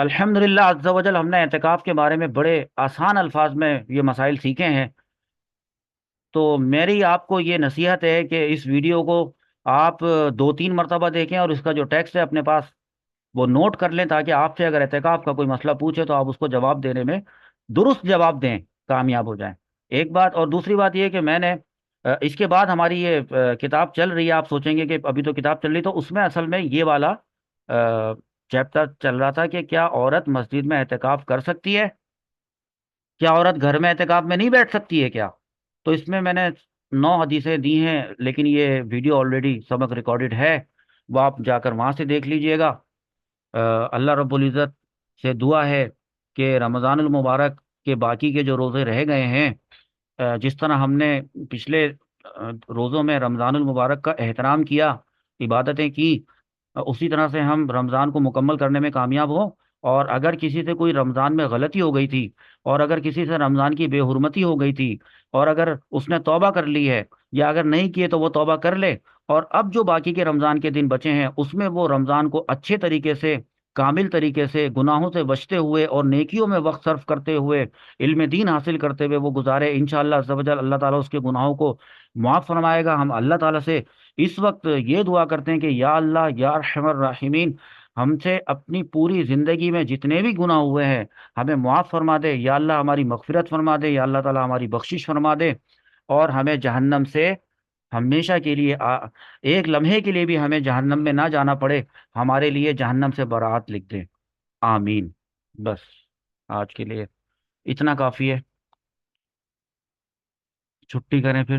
الحمدللہ عز و جل ہم نے اعتکاف کے بارے میں بڑے آسان الفاظ میں یہ مسائل سیکھے ہیں. تو میری آپ کو یہ نصیحت ہے کہ اس ویڈیو کو آپ 2 3 مرتبہ دیکھیں، اور اس کا جو ٹیکسٹ ہے اپنے پاس وہ نوٹ کر لیں، تاکہ آپ سے اگر اعتکاف کا کوئی مسئلہ پوچھے تو آپ اس کو جواب دینے میں درست جواب دیں، کامیاب ہو جائیں. ایک بات. اور دوسری بات یہ کہ میں نے اس کے بعد ہماری یہ کتاب چل رہی ہے. آپ سوچیں گے کہ ابھی تو کتاب چل رہی، تو اس میں اصل میں یہ والا چیپٹر چل رہا تھا کہ کیا عورت مسجد میں اعتکاف کر سکتی ہے؟ کیا عورت گھر میں اعتکاف میں نہیں بیٹھ سکتی ہے کیا؟ تو اس میں نے 9 حدیثیں دی ہیں، لیکن یہ ویڈیو آلریڈی سبق ریکارڈڈ ہے، وہ آپ جا کر وہاں سے دیکھ لیجئے گا. اللہ رب العزت سے دعا ہے کہ رمضان المبارک کے باقی کے جو روزے رہ گئے ہیں، جس طرح ہم نے پچھلے روزوں میں رمضان المبارک کا احترام کیا، عبادتیں کی، اسی طرح سے ہم رمضان کو مکمل کرنے میں کامیاب ہوں. اور اگر کسی سے کوئی رمضان میں غلطی ہو گئی تھی، اور اگر کسی سے رمضان کی بے حرمتی ہو گئی تھی، اور اگر اس نے توبہ کر لی ہے، یا اگر نہیں کیے تو وہ توبہ کر لے، اور اب جو باقی کے رمضان کے دن بچے ہیں اس میں وہ رمضان کو اچھے طریقے سے، کامل طریقے سے، گناہوں سے بچتے ہوئے اور نیکیوں میں وقت صرف کرتے ہوئے، علم دین حاصل کرتے ہوئے وہ گزارے. انشاءاللہ عز و جل اللہ تعالیٰ اس کے گناہوں کو معاف فرمائے گا. ہم اللہ تعالیٰ سے اس وقت یہ دعا کرتے ہیں کہ یا اللہ یا ارحم الراحمین، ہم سے اپنی پوری زندگی میں جتنے بھی گناہ ہوئے ہیں ہمیں معاف فرما دے. یا اللہ ہماری مغفرت فرما دے. یا اللہ تعالیٰ ہماری بخشش فرما دے، اور ہمیں جہنم سے ہمیشہ کے لیے ایک لمحے کے لیے بھی ہمیں جہنم میں نہ جانا پڑے، ہمارے لیے جہنم سے برات لکھ دیں. آمین. بس آج کے لیے اتنا کافی ہے. چھٹی کریں پھر.